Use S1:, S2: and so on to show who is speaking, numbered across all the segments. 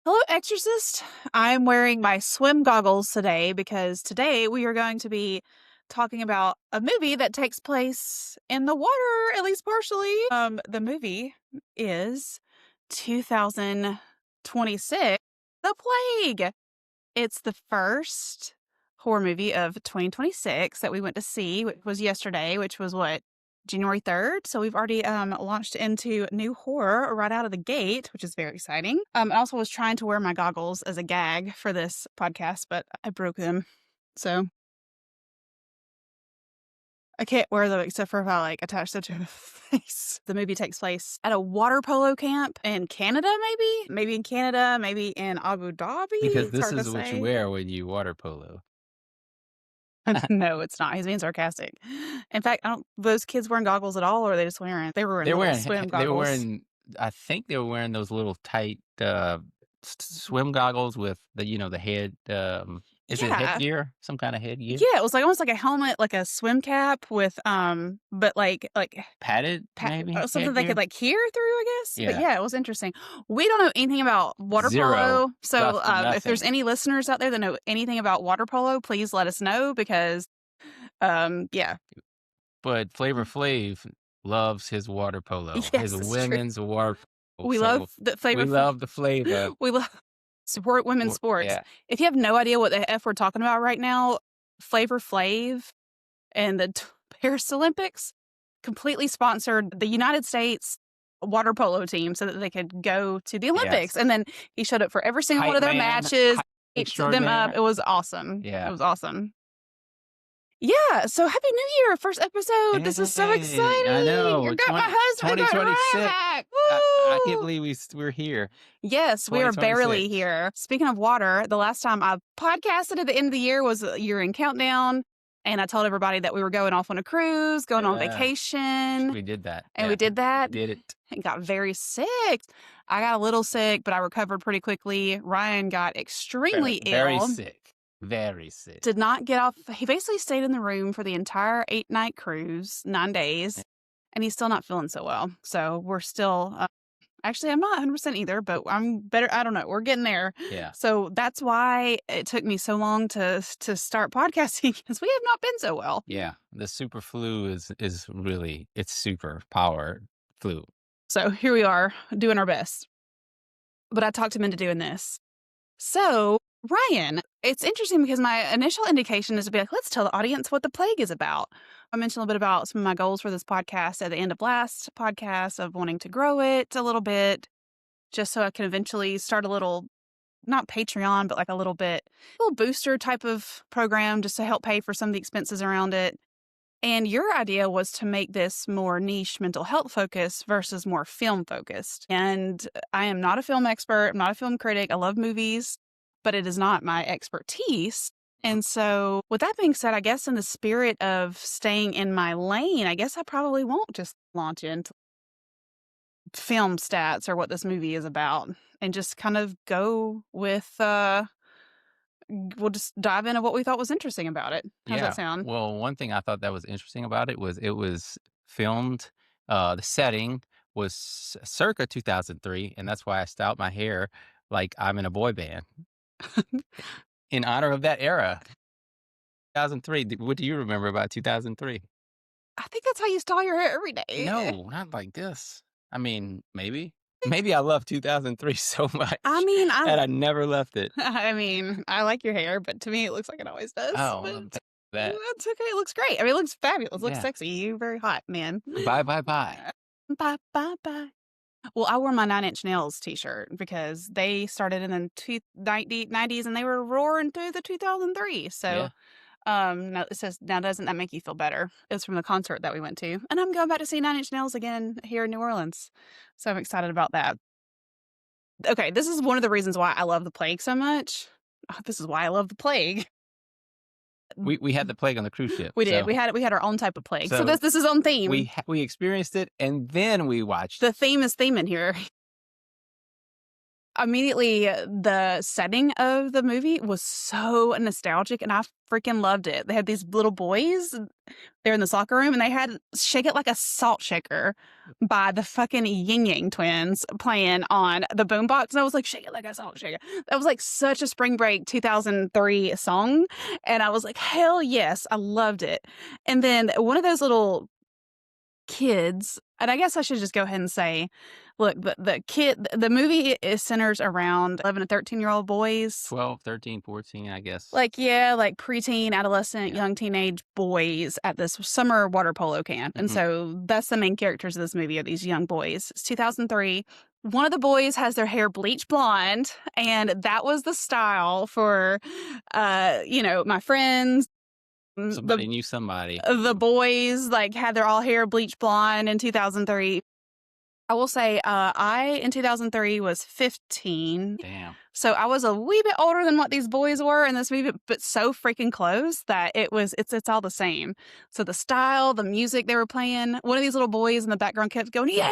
S1: Hello, Exorcist. I'm wearing my swim goggles today because today we are going to be talking about a movie that takes place in the water, at least partially. The movie is 2026, The Plague. It's the first horror movie of 2026 that we went to see, which was yesterday, which was what? January 3rd. So we've already launched into new horror right out of the gate, which is very exciting. I also was trying to wear my goggles as a gag for this podcast, but I broke them. So I can't wear them except for if I attach them to my face. The movie takes place at a water polo camp in Canada, maybe? Maybe in Canada, maybe in Abu Dhabi.
S2: Because
S1: It's
S2: this
S1: hard to
S2: is what you
S1: say.
S2: wear when you water polo.
S1: No, it's not. He's being sarcastic. In fact, those kids wearing goggles at all, or are they just wearing? They were wearing
S2: They're
S1: little
S2: wearing
S1: swim
S2: they were
S1: goggles.
S2: wearing I think they were wearing those little tight swim goggles with the head is it
S1: Yeah.
S2: headgear? Some kind of headgear?
S1: Yeah, it was almost like a helmet, like a swim cap with but
S2: Padded maybe
S1: something they could
S2: headgear?
S1: hear through, I guess. But
S2: Yeah.
S1: yeah, it was interesting. We don't know anything about water
S2: Zero.
S1: polo, so if there's
S2: Nothing.
S1: any listeners out there that know anything about water polo, please let us know because yeah.
S2: But Flavor Flav loves his water polo.
S1: Yes,
S2: His
S1: it's true.
S2: women's water polo.
S1: We
S2: So
S1: love the flavor.
S2: we love the flavor.
S1: We love support women's sports.
S2: Yeah.
S1: If you have no idea what the F we're talking about right now, Flavor Flav and the Paris Olympics completely sponsored the United States water polo team so that they could go to the Olympics.
S2: Yes.
S1: And then he showed up for every single
S2: Hype
S1: one of their
S2: man,
S1: matches,
S2: hype
S1: hyped them up.
S2: extraordinaire.
S1: It was awesome.
S2: Yeah.
S1: It was awesome. Yeah, so Happy New Year, first episode. This is so
S2: Hey,
S1: exciting.
S2: I know.
S1: You got my husband, I got Ryan
S2: 2026.
S1: back.
S2: I can't
S1: Woo!
S2: believe we're here.
S1: Yes, we are barely
S2: 2026.
S1: here. Speaking of water, the last time I podcasted at the end of the year was year-end countdown, and I told everybody that we were going off on a cruise, going on
S2: Yeah.
S1: vacation,
S2: We did that.
S1: and
S2: Yeah.
S1: we did that
S2: Did it.
S1: and got very sick. I got a little sick, but I recovered pretty quickly. Ryan got extremely
S2: Very
S1: ill.
S2: sick. Very sick.
S1: Did not get off. He basically stayed in the room for the entire 8-night cruise, 9 days, and he's still not feeling so well. So we're still, actually, I'm not 100% either, but I'm better. I don't know. We're getting there.
S2: Yeah.
S1: So that's why it took me so long to start podcasting because we have not been so well.
S2: Yeah. The super flu is really, it's super power flu.
S1: So here we are doing our best. But I talked him into doing this. So, Ryan, it's interesting because my initial indication is to be like, let's tell the audience what the plague is about. I mentioned a little bit about some of my goals for this podcast at the end of last podcast of wanting to grow it a little bit, just so I can eventually start a little, not Patreon, but like a little booster type of program just to help pay for some of the expenses around it. And your idea was to make this more niche mental health focused versus more film focused. And I am not a film expert. I'm not a film critic. I love movies, but it is not my expertise. And so with that being said, I guess in the spirit of staying in my lane, I guess I probably won't just launch into film stats or what this movie is about and just kind of go with, we'll just dive into what we thought was interesting about it. How's that sound?
S2: Well, one thing I thought that was interesting about it was filmed, the setting was circa 2003, and that's why I styled my hair like I'm in a boy band in honor of that era. 2003. What do you remember about 2003?
S1: I think that's how you style your hair every day.
S2: No, not like this. I mean, maybe I love 2003 so much.
S1: I mean,
S2: and I never left it.
S1: I mean, I like your hair, but to me, it looks like it always does.
S2: Oh,
S1: but
S2: well, that.
S1: that's okay. It looks great. I mean, it looks fabulous. It looks
S2: Yeah.
S1: sexy. You're very hot, man.
S2: Bye.
S1: Bye, bye, bye. Well, I wore my 9 Inch Nails t-shirt because they started in the 90s and they were roaring through the 2003. So, no, it says, now doesn't that make you feel better? It's from the concert that we went to. And I'm going back to see 9 Inch Nails again here in New Orleans. So I'm excited about that. Okay, this is one of the reasons why I love the plague so much. This is why I love the plague.
S2: We had the plague on the cruise ship.
S1: We did.
S2: So
S1: We had our own type of plague. So
S2: So
S1: this is on theme.
S2: we experienced it, and then we watched.
S1: The theme is theme in here. immediately the setting of the movie was so nostalgic, and I freaking loved it. They had these little boys, they're in the soccer room, and they had "Shake It Like a Salt Shaker" by the fucking Yin Yang Twins playing on the boombox, and I was like, "Shake it like a salt shaker." That was, like, such a spring break 2003 song, and I was like, "Hell yes." I loved it. And then one of those little kids, and I guess I should just go ahead and say, look, the movie is centers around 11 and 13-year-old boys.
S2: 12, 13, 14, I guess.
S1: Like, yeah, like preteen, adolescent,
S2: Yeah.
S1: young teenage boys at this summer water polo camp. And
S2: Mhm.
S1: so that's the main characters of this movie are these young boys. It's 2003. One of the boys has their hair bleach blonde, and that was the style for, my friends.
S2: Somebody knew somebody.
S1: The boys like had their all hair bleach blonde in 2003. I will say, I in 2003 was 15.
S2: Damn.
S1: So I was a wee bit older than what these boys were in this movie, but so freaking close that it's all the same. So the style, the music they were playing, one of these little boys in the background kept going, "Yeah."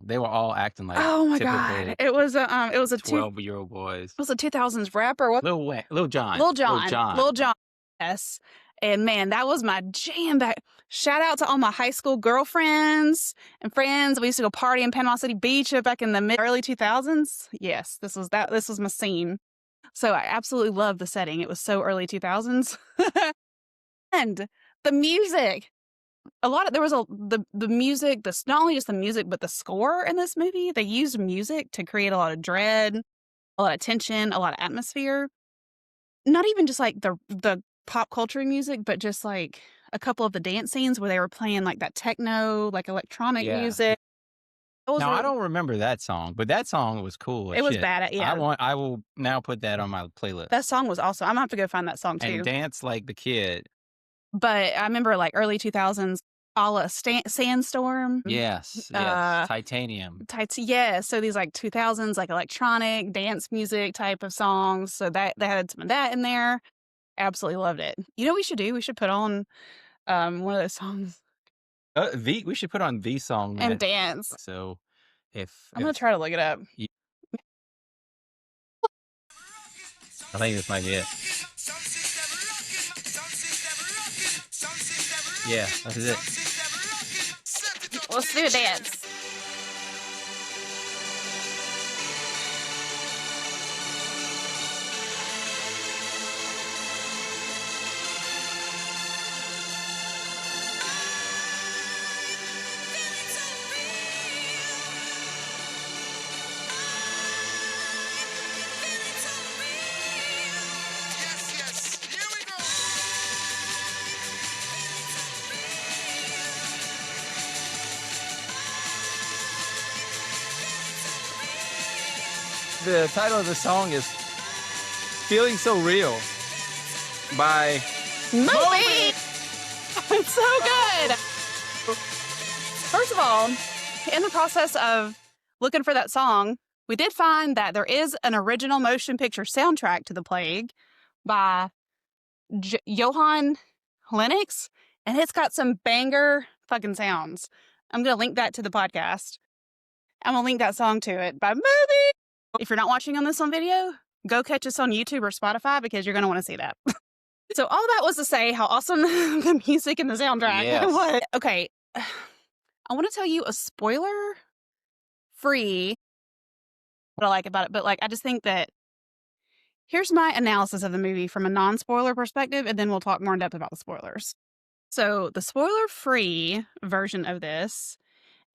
S2: They were all acting like
S1: Oh my
S2: typical
S1: god. It
S2: 12-year-old boys.
S1: was a 2000s rapper. What?
S2: Lil John.
S1: Lil Jon. Lil Jon. Yes. And man, that was my jam. That shout out to all my high school girlfriends and friends. We used to go party in Panama City Beach back in the early 2000s. Yes, this was my scene. So I absolutely loved the setting. It was so early 2000s. And the music. There was the music, not only just the music, but the score in this movie. They used music to create a lot of dread, a lot of tension, a lot of atmosphere. Not even just like the pop culture music, but just like a couple of the dance scenes where they were playing like that techno, like electronic
S2: Yeah.
S1: music.
S2: Now, I don't remember that song, but that song was cool as
S1: It was
S2: shit.
S1: bad. Yeah.
S2: I will now put that on my playlist
S1: That song was awesome. I'm gonna have to go find that song
S2: and
S1: too.
S2: dance like the kid.
S1: But I remember like early 2000s, a la Sandstorm.
S2: Yes,
S1: Uh,
S2: Titanium.
S1: Yeah, so these like 2000s like electronic dance music type of songs. So that they had some of that in there. Absolutely loved it. You know what we should do? We should put on one of those songs
S2: We should put on the song
S1: and
S2: that
S1: dance.
S2: so
S1: I'm gonna try to look it up.
S2: I think this might be it. Yeah, that's it.
S1: Let's do a dance.
S2: The title of the song is "Feeling So Real" by
S1: Movie! It's so good! First of all, in the process of looking for that song, we did find that there is an original motion picture soundtrack to The Plague by Johann Lennox, and it's got some banger fucking sounds. I'm going to link that to the podcast. I'm going to link that song to it by Movie. If you're not watching on this on video, go catch us on YouTube or Spotify because you're going to want to see that. So all that was to say how awesome the music and the soundtrack was. Okay, I want to tell you a spoiler-free what I like about it, but like I just think that here's my analysis of the movie from a non-spoiler perspective, and then we'll talk more in depth about the spoilers. So the spoiler-free version of this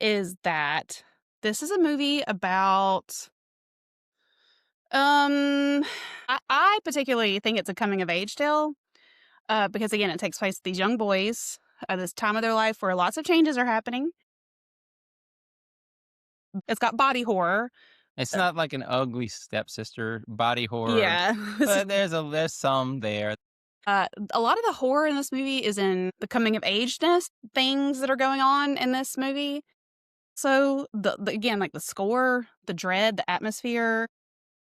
S1: is that this is a movie about I particularly think it's a coming of age tale because again it takes place with these young boys at this time of their life where lots of changes are happening. It's got body horror.
S2: It's not like an ugly stepsister body horror.
S1: Yeah.
S2: But there's some there.
S1: A lot of the horror in this movie is in the coming of ageness things that are going on in this movie. So again, like the score, the dread, the atmosphere,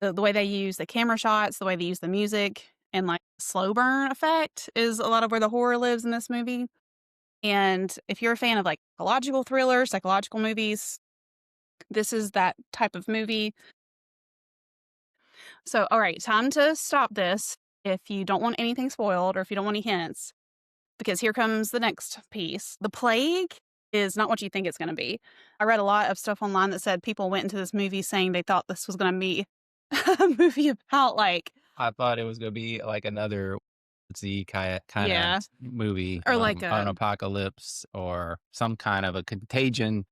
S1: the way they use the camera shots, the way they use the music, and like slow burn effect is a lot of where the horror lives in this movie. And if you're a fan of like psychological thrillers, psychological movies, This is that type of movie. So, all right, time to stop this if you don't want anything spoiled or if you don't want any hints, because here comes the next piece. The plague is not what you think it's going to be. I read a lot of stuff online that said people went into this movie saying they thought this was going to be a movie about, like,
S2: I thought it was gonna be like another Z kinda
S1: yeah,
S2: movie,
S1: or like
S2: an
S1: a,
S2: apocalypse or some kind of a contagion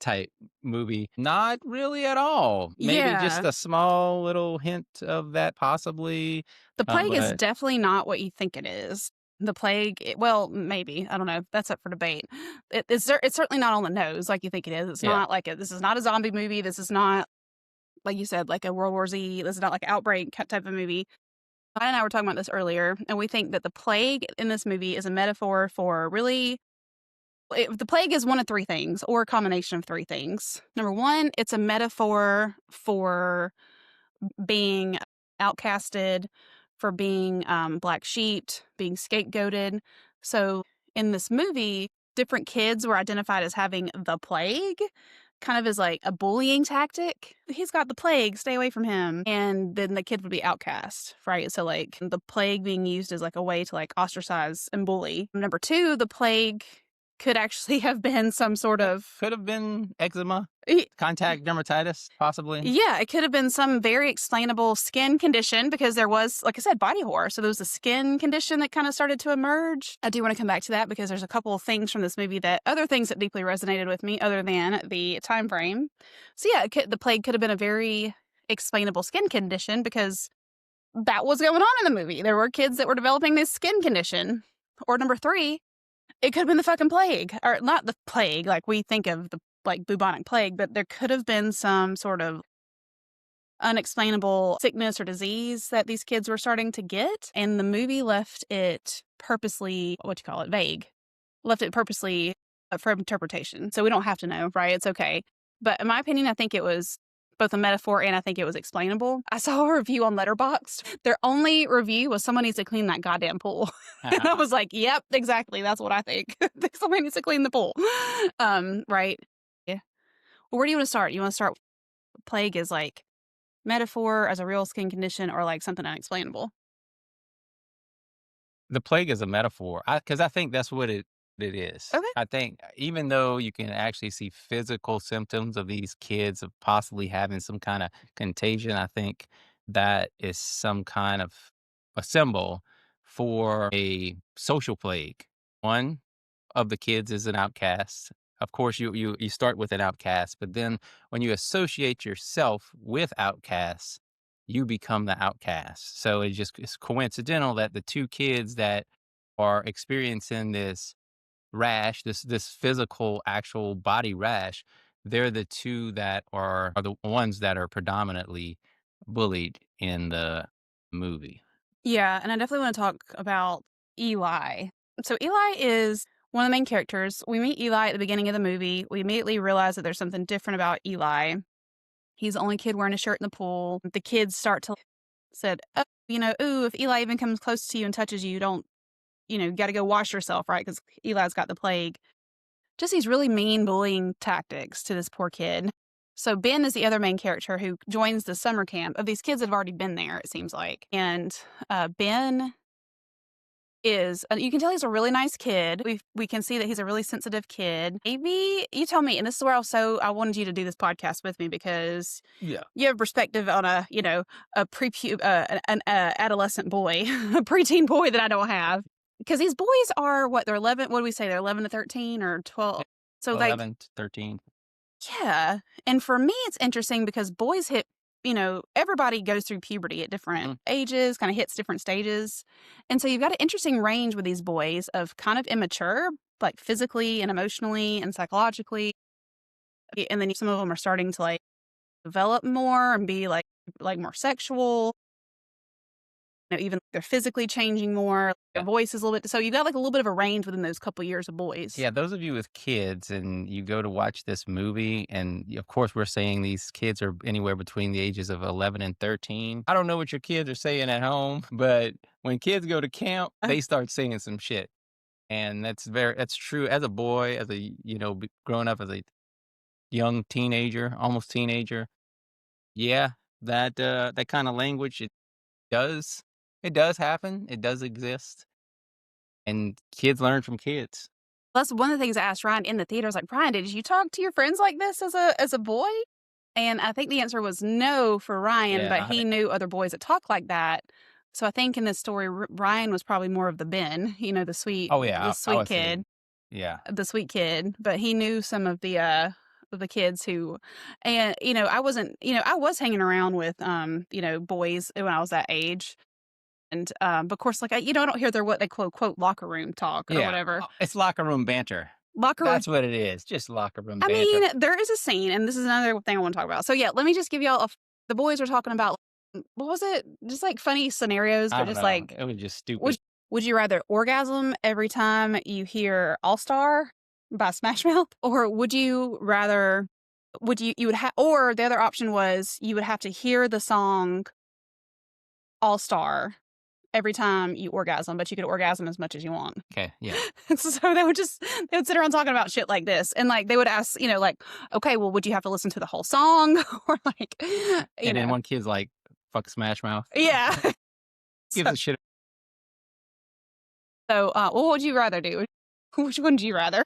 S2: type movie. Not really at all. Maybe just
S1: yeah.
S2: a small little hint of that possibly,
S1: The plague is
S2: but
S1: definitely not what you think it is. The plague, well, maybe, I don't know. That's up for debate. It's certainly not on the nose like you think it is. It's
S2: yeah.
S1: not like this is not a zombie movie. This is not, like you said, like a World War Z. This is not like an outbreak type of movie. I and I were talking about this earlier, and we think that the plague in this movie is a metaphor for really. The plague is one of three things, or a combination of three things. Number one, it's a metaphor for being outcasted, for being black sheeped, being scapegoated. So in this movie, different kids were identified as having the plague, kind of as like a bullying tactic. He's got the plague, stay away from him. And then the kid would be outcast, right? So like the plague being used as like a way to like ostracize and bully. Number two, the plague could actually have been some sort of
S2: Could have been eczema,
S1: e,
S2: contact dermatitis, possibly.
S1: yeah, it could have been some very explainable skin condition because there was, like I said, body horror. So there was a skin condition that kind of started to emerge. I do want to come back to that because there's a couple of things from this movie other things that deeply resonated with me other than the time frame. So yeah, the plague could have been a very explainable skin condition because that was going on in the movie. There were kids that were developing this skin condition. Or number three, it could have been the fucking plague, or not the plague like we think of the like bubonic plague, but there could have been some sort of unexplainable sickness or disease that these kids were starting to get. And the movie left it purposely, what you call it, vague, left it purposely up for interpretation. So we don't have to know, right? It's okay. But in my opinion, I think it was both a metaphor and I think it was explainable. I saw a review on Letterboxd. Their only review was someone needs to clean that goddamn pool. And I was like, yep, exactly. That's what I think. Somebody needs to clean the pool. Right. Yeah. Well, where do you want to start? You want to start plague is like metaphor as a real skin condition or like something unexplainable?
S2: The plague is a metaphor, because I think that's what it is.
S1: Okay.
S2: I think even though you can actually see physical symptoms of these kids of possibly having some kinda contagion, I think that is some kind of a symbol for a social plague. One of the kids is an outcast. Of course, you start with an outcast, but then when you associate yourself with outcasts, you become the outcast. So it's coincidental that the two kids that are experiencing this rash, this physical actual body rash, they're the two that are the ones that are predominantly bullied in the movie.
S1: Yeah, and I definitely want to talk about Eli. So Eli is one of the main characters. We meet Eli at the beginning of the movie. We immediately realize that there's something different about Eli. He's the only kid wearing a shirt in the pool. The kids start to said, oh, ooh, if Eli even comes close to you and touches you, don't, you got to go wash yourself, right? Because Eli's got the plague. Just these really mean bullying tactics to this poor kid. So Ben is the other main character who joins the summer camp of these kids that have already been there, it seems like. And Ben is, you can tell he's a really nice kid. We can see that he's a really sensitive kid. Maybe you tell me, and this is where I wanted you to do this podcast with me because
S2: Yeah.
S1: you have perspective on a an adolescent boy, a preteen boy that I don't have. Because these boys are what, they're 11. What do we say? They're 11 to 13 or 12. So like,
S2: 11 to 13.
S1: yeah. And for me, it's interesting because boys hit, everybody goes through puberty at different
S2: Mm.
S1: ages, kind of hits different stages. And so you've got an interesting range with these boys of kind of immature, like physically and emotionally and psychologically. And then some of them are starting to like develop more and be like more sexual. Even they're physically changing more. Their
S2: Yeah.
S1: voice is a little bit. So you got like a little bit of a range within those couple years of boys.
S2: Yeah, those of you with kids and you go to watch this movie, and of course, we're saying these kids are anywhere between the ages of 11 and 13. I don't know what your kids are saying at home, but when kids go to camp, they start saying some shit. And that's true as a boy, growing up as a young teenager, almost teenager. Yeah, that kinda language, does it does happen, it does exist, and kids learn from kids.
S1: That's one of the things I asked Ryan in the theater. I was like, "Ryan, did you talk to your friends like this as a boy?" And I think the answer was no for Ryan,
S2: Yeah,
S1: but he knew other boys that talk like that. So I think in this story, Ryan was probably more of the Ben,
S2: oh, yeah, I would say yeah.
S1: the sweet kid, but he knew some of the kids who, and I wasn't, I was hanging around with boys when I was that age, and but of course, like I don't hear their what they quote locker room talk or
S2: Yeah,
S1: whatever.
S2: it's locker room banter.
S1: Locker room.
S2: That's what it is, just locker room
S1: I
S2: banter.
S1: mean, there is a scene, and this is another thing I want to talk about. So yeah, let me just give y'all the boys are talking about what was it? Just like funny scenarios,
S2: I
S1: but
S2: don't
S1: just
S2: know,
S1: like
S2: it was just
S1: would
S2: stupid.
S1: would you rather orgasm every time you hear All Star by Smash Mouth, or would you rather would you would have or the other option was you would have to hear the song All Star every time you orgasm, but you could orgasm as much as you want.
S2: Okay, yeah.
S1: So they would sit around talking about shit like this, and like they would ask, like, okay, well, would you have to listen to the whole song, or like, you
S2: And then
S1: know,
S2: one kid's like, "Fuck Smash Mouth."
S1: yeah.
S2: Gives
S1: So,
S2: a shit.
S1: what would you rather do? Which one do you rather?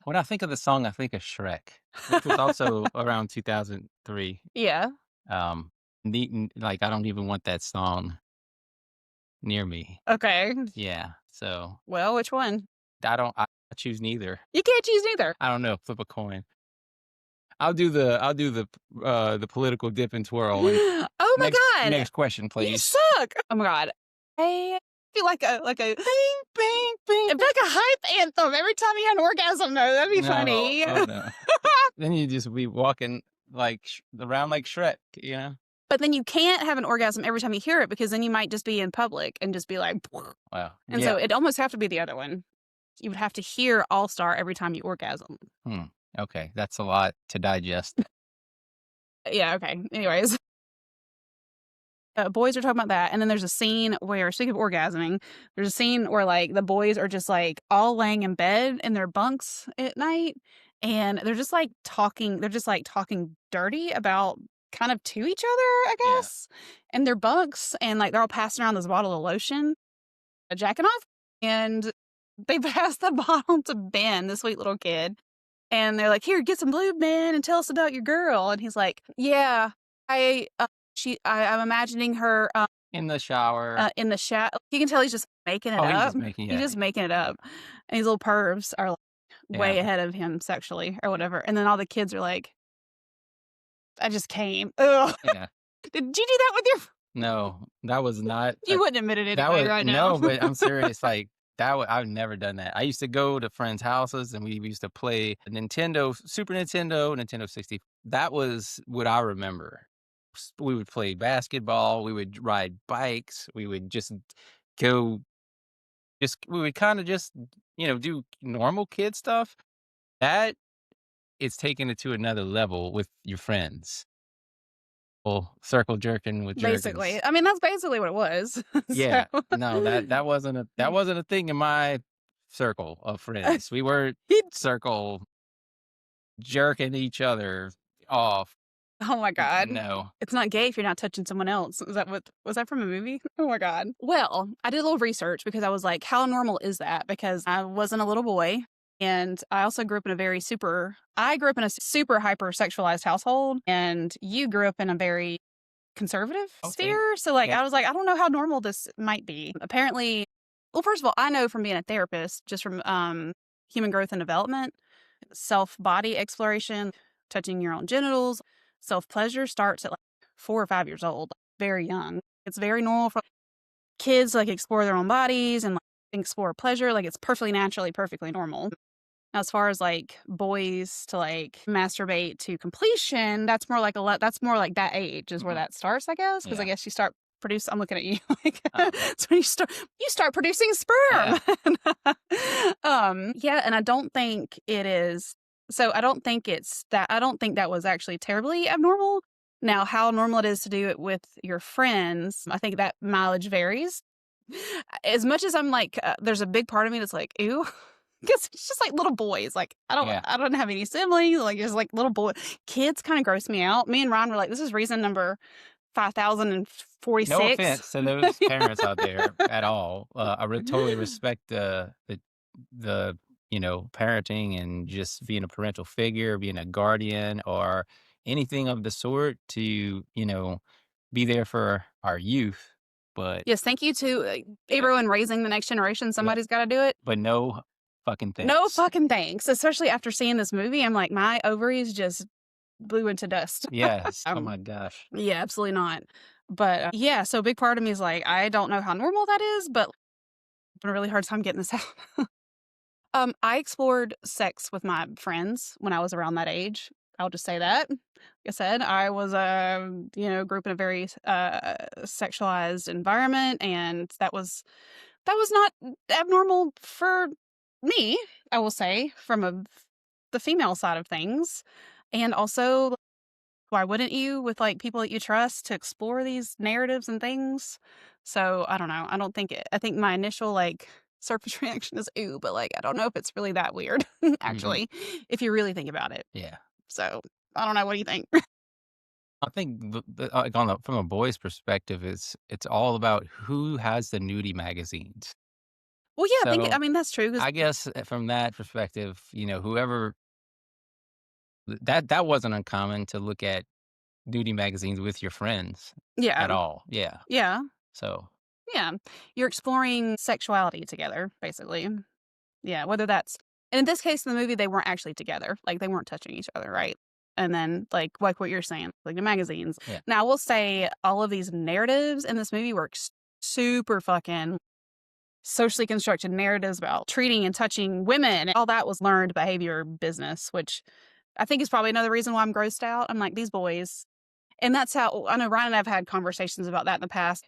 S2: When I think of the song, I think of Shrek, which was also around 2003.
S1: Yeah.
S2: Um, neat and like, I don't even want that song near me.
S1: Okay.
S2: Yeah, so
S1: Well, which one?
S2: I choose neither.
S1: You can't choose neither.
S2: I don't know, flip a coin. I'll do the political dip and twirl, and
S1: Oh my God,
S2: next question,
S1: you
S2: please.
S1: suck. Oh my God. I feel like a bing, bing, bing. It'd be like a hype anthem every time you had an orgasm. No, that'd be
S2: No,
S1: funny.
S2: oh, no. Then you just be walking, like, around like Shrek, you know?
S1: But then you can't have an orgasm every time you hear it because then you might just be in public and just be like,
S2: Wow.
S1: and so
S2: Yeah.
S1: it'd almost have to be the other one. You would have to hear All Star every time you orgasm.
S2: Hmm, okay, that's a lot to digest.
S1: Yeah, okay. Anyways, boys are talking about that. And then there's a scene where, speaking of orgasming, there's a scene where like the boys are just like all laying in bed in their bunks at night. And they're just like talking dirty about kind of to each other, I
S2: Yeah,
S1: guess, in their bunks. And like they're all passing around this bottle of lotion, jacking off. And they pass the bottle to Ben, the sweet little kid. And they're like, "Here, get some lube, man, and tell us about your girl." And he's like, "Yeah, I'm imagining her
S2: in the shower.
S1: in the shower." You can tell he's just making it
S2: Oh, he's
S1: up.
S2: just making
S1: He's
S2: yeah,
S1: just making it up. And these little pervs are like
S2: yeah,
S1: way ahead of him sexually or whatever. And then all the kids are like, "I just came." Ugh.
S2: yeah.
S1: Did you do that with your?
S2: No, that was not
S1: You wouldn't admit it
S2: that
S1: anyway,
S2: was
S1: right now.
S2: no, but I'm serious, like, I've never done that. I used to go to friends' houses, and we used to play Nintendo, Super Nintendo, Nintendo 60. That was what I remember. We would play basketball, we would ride bikes, we would just go we would kinda just, do normal kid stuff. That is taking it to another level with your friends. Well, circle jerking with jerkins.
S1: Basically, I mean that's basically what it was. So
S2: Yeah. No, that wasn't a thing in my circle of friends. We weren't circle jerking each other off.
S1: Oh my god.
S2: No.
S1: It's not gay if you're not touching someone else. Is that what was that from a movie? Oh my god. Well, I did a little research because I was like, how normal is that? Because I wasn't a little boy. And I also grew up in I grew up in a super hyper sexualized household. And you grew up in a very conservative
S2: Okay.
S1: sphere. So like
S2: Yeah.
S1: I was like, I don't know how normal this might be. Apparently, well, first of all, I know from being a therapist, just from human growth and development, self body exploration, touching your own genitals, self pleasure starts at like 4 or 5 years old, very young. It's very normal for kids to like explore their own bodies and like explore pleasure. Like it's perfectly naturally, perfectly normal. As far as like boys to like masturbate to completion, that's more like that's more like that age is where
S2: Mhm.
S1: that starts, I guess. Cause I
S2: Yeah.
S1: guess you start produce I'm looking at you like
S2: Oh,
S1: so when you start producing
S2: yeah.
S1: sperm. Yeah, and I don't think it is so I don't think that was actually terribly abnormal. Now, how normal it is to do it with your friends, I think that mileage varies. As much as I'm like, there's a big part of me that's like, ew. 'Cause it's just like little boys, like,
S2: Yeah.
S1: I don't have any siblings, like, just like little boy kids kinda gross me out. Me and Ron were like, "This is reason number
S2: No
S1: 5046."
S2: offense to those parents out there at all. I totally respect the parenting and just being a parental figure, being a guardian, or anything of the sort to be there for our youth. But
S1: Yes, thank you to,
S2: yeah,
S1: everyone raising the next generation,
S2: yeah,
S1: somebody's gotta do it.
S2: but no fucking
S1: No
S2: thanks.
S1: fucking thanks, especially after seeing this movie, I'm like, my ovaries just blew into dust.
S2: Yes. Oh
S1: Um,
S2: my gosh.
S1: yeah, absolutely not. But, yeah, so a big part of me is like, I don't know how normal that is, but having a really hard time getting this out. I explored sex with my friends when I was around that age. I'll just say that. Like I said, I was, grew up in a very, sexualized environment, and that was not abnormal for me, I will say, from the female side of things. And also, why wouldn't you with, like, people that you trust to explore these narratives and things? So, I don't know. I think my initial, like, surface reaction is, "Ooh," but, like, I don't know if it's really that weird,
S2: Hmm.
S1: actually, if you really think about it.
S2: Yeah.
S1: So, I don't know. What do you think?
S2: I think like from a boy's perspective, it's all about who has the nudie magazines.
S1: Well, yeah,
S2: So
S1: I mean, that's true 'cause
S2: I guess from that perspective, whoever that wasn't uncommon to look at nudie magazines with your friends
S1: yeah,
S2: at all. Yeah.
S1: yeah,
S2: So
S1: yeah. You're exploring sexuality together, basically. Yeah, whether that's and in this case in the movie, they weren't actually together, like, they weren't touching each other, right? And then, like what you're saying, like the magazines.
S2: yeah.
S1: Now, I will say all of these narratives in this movie were super fucking socially constructed narratives about treating and touching women, all that was learned behavior business, which I think is probably another reason why I'm grossed out. I'm like, "These boys" and that's how I know Ryan and I've had conversations about that in the past.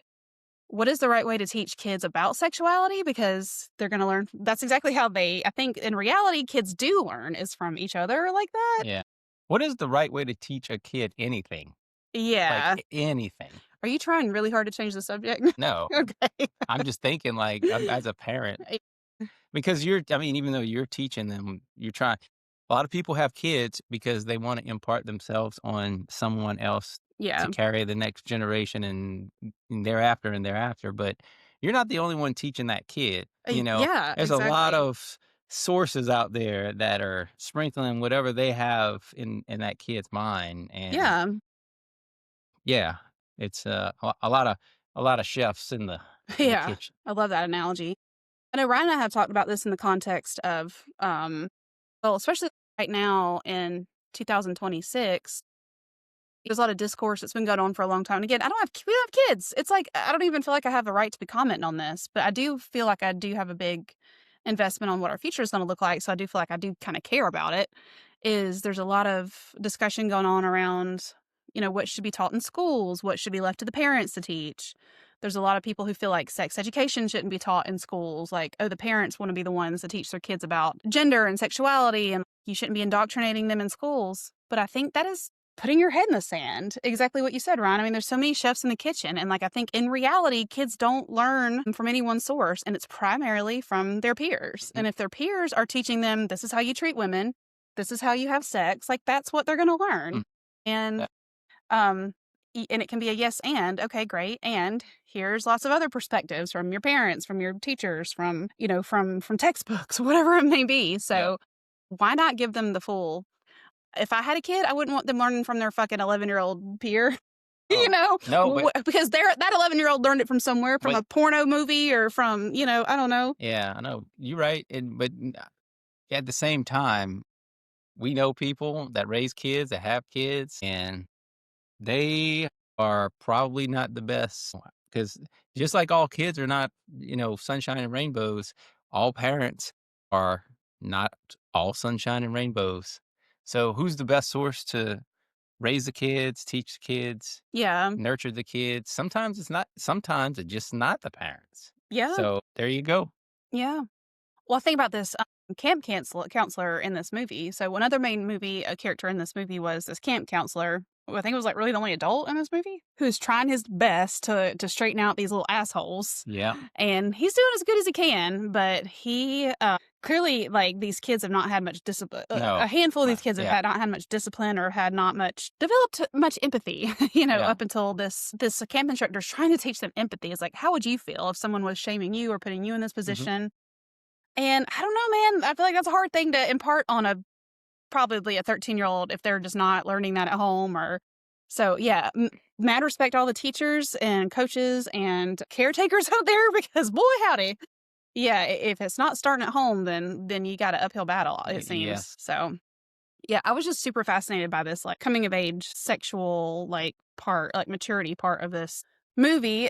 S1: What is the right way to teach kids about sexuality? Because they're gonna learn that's exactly how I think in reality, kids do learn is from each other like that.
S2: Yeah. What is the right way to teach a kid anything? Like
S1: Yeah.
S2: anything?
S1: Are you trying really hard to change the subject?
S2: No.
S1: Okay.
S2: I'm just thinking like as a parent. Because I mean, even though you're teaching them, you're trying a lot of people have kids because they wanna impart themselves on someone else to
S1: Yeah.
S2: carry the next generation and thereafter and thereafter, but you're not the only one teaching that kid,
S1: Yeah,
S2: There's a lot
S1: exactly.
S2: of sources out there that are sprinkling whatever they have in that kid's mind, and
S1: Yeah.
S2: yeah, it's, a lot of chefs in the
S1: Yeah.
S2: kitchen.
S1: I love that analogy. I know Ryan and I have talked about this in the context of, well, especially right now in 2026. There's a lot of discourse that's been going on for a long time. And again, we don't have kids. It's like I don't even feel like I have the right to be commenting on this, but I do feel like I do have a big investment on what our future is going to look like. So I do feel like I do kind of care about it. Is there's a lot of discussion going on around, what should be taught in schools, what should be left to the parents to teach. There's a lot of people who feel like sex education shouldn't be taught in schools. Like, oh, the parents want to be the ones to teach their kids about gender and sexuality, and you shouldn't be indoctrinating them in schools. But I think that is putting your head in the sand. Exactly what you said, Ryan. I mean, there's so many chefs in the kitchen. And like, I think in reality, kids don't learn from any one source, and it's primarily from their peers.
S2: Mhm.
S1: And if their peers are teaching them, this is how you treat women, this is how you have sex, like, that's what they're going to learn.
S2: Mm,
S1: And,
S2: yeah,
S1: um, and it can be a yes and okay great and here's lots of other perspectives from your parents, from your teachers, from from textbooks, whatever it may be.
S2: yeah.
S1: So why not give them the full if I had a kid, I wouldn't want them learning from their fucking 11-year-old peer,
S2: Oh, no,
S1: because that 11-year-old learned it from somewhere, from
S2: but
S1: a porno movie or from, I don't know.
S2: yeah, I know. You're right, at the same time, we know people that raise kids, that have kids, and they are probably not the best because just like all kids are not, sunshine and rainbows, all parents are not all sunshine and rainbows. So who's the best source to raise the kids, teach the kids,
S1: Yeah.
S2: nurture the kids? Sometimes it's just not the parents.
S1: Yeah.
S2: So there you go.
S1: Yeah. Well, think about this. camp counselor in this movie. So another main movie character in this movie was this camp counselor, who I think was like really the only adult in this movie, who's trying his best to straighten out these little assholes.
S2: Yeah.
S1: And he's doing as good as he can, but he clearly, like, these kids have not had much discipline.
S2: No.
S1: A handful of these kids have
S2: Yeah.
S1: not had much discipline or had not developed much empathy,
S2: Yeah.
S1: up until this camp instructor is trying to teach them empathy. It's like, how would you feel if someone was shaming you or putting you in this
S2: Mm-hmm.
S1: position? And I don't know, man. I feel like that's a hard thing to impart on probably a 13-year-old if they're just not learning that at home. Or so, yeah. Mad respect to all the teachers and coaches and caretakers out there, because boy howdy, yeah, if it's not starting at home, then you got an uphill battle, it seems.
S2: Yeah.
S1: So, yeah, I was just super fascinated by this like coming of age sexual like part, like maturity part of this movie,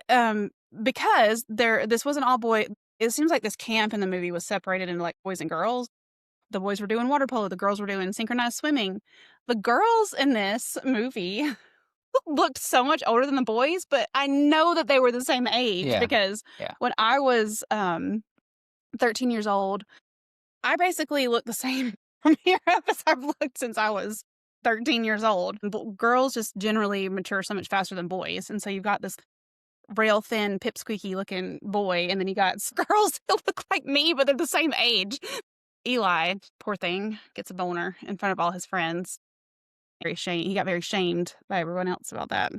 S1: because this wasn't all boy. It seems like this camp in the movie was separated into like boys and girls. The boys were doing water polo, the girls were doing synchronized swimming. The girls in this movie looked so much older than the boys, but I know that they were the same age because when I was 13 years old, I basically looked the same from here up as I've looked since I was 13 years old. Girls just generally mature so much faster than boys. And so you've got this rail thin, pipsqueaky looking boy, and then you got girls that look like me, but they're the same age. Eli, poor thing, gets a boner in front of all his friends. He got very shamed by everyone else about that.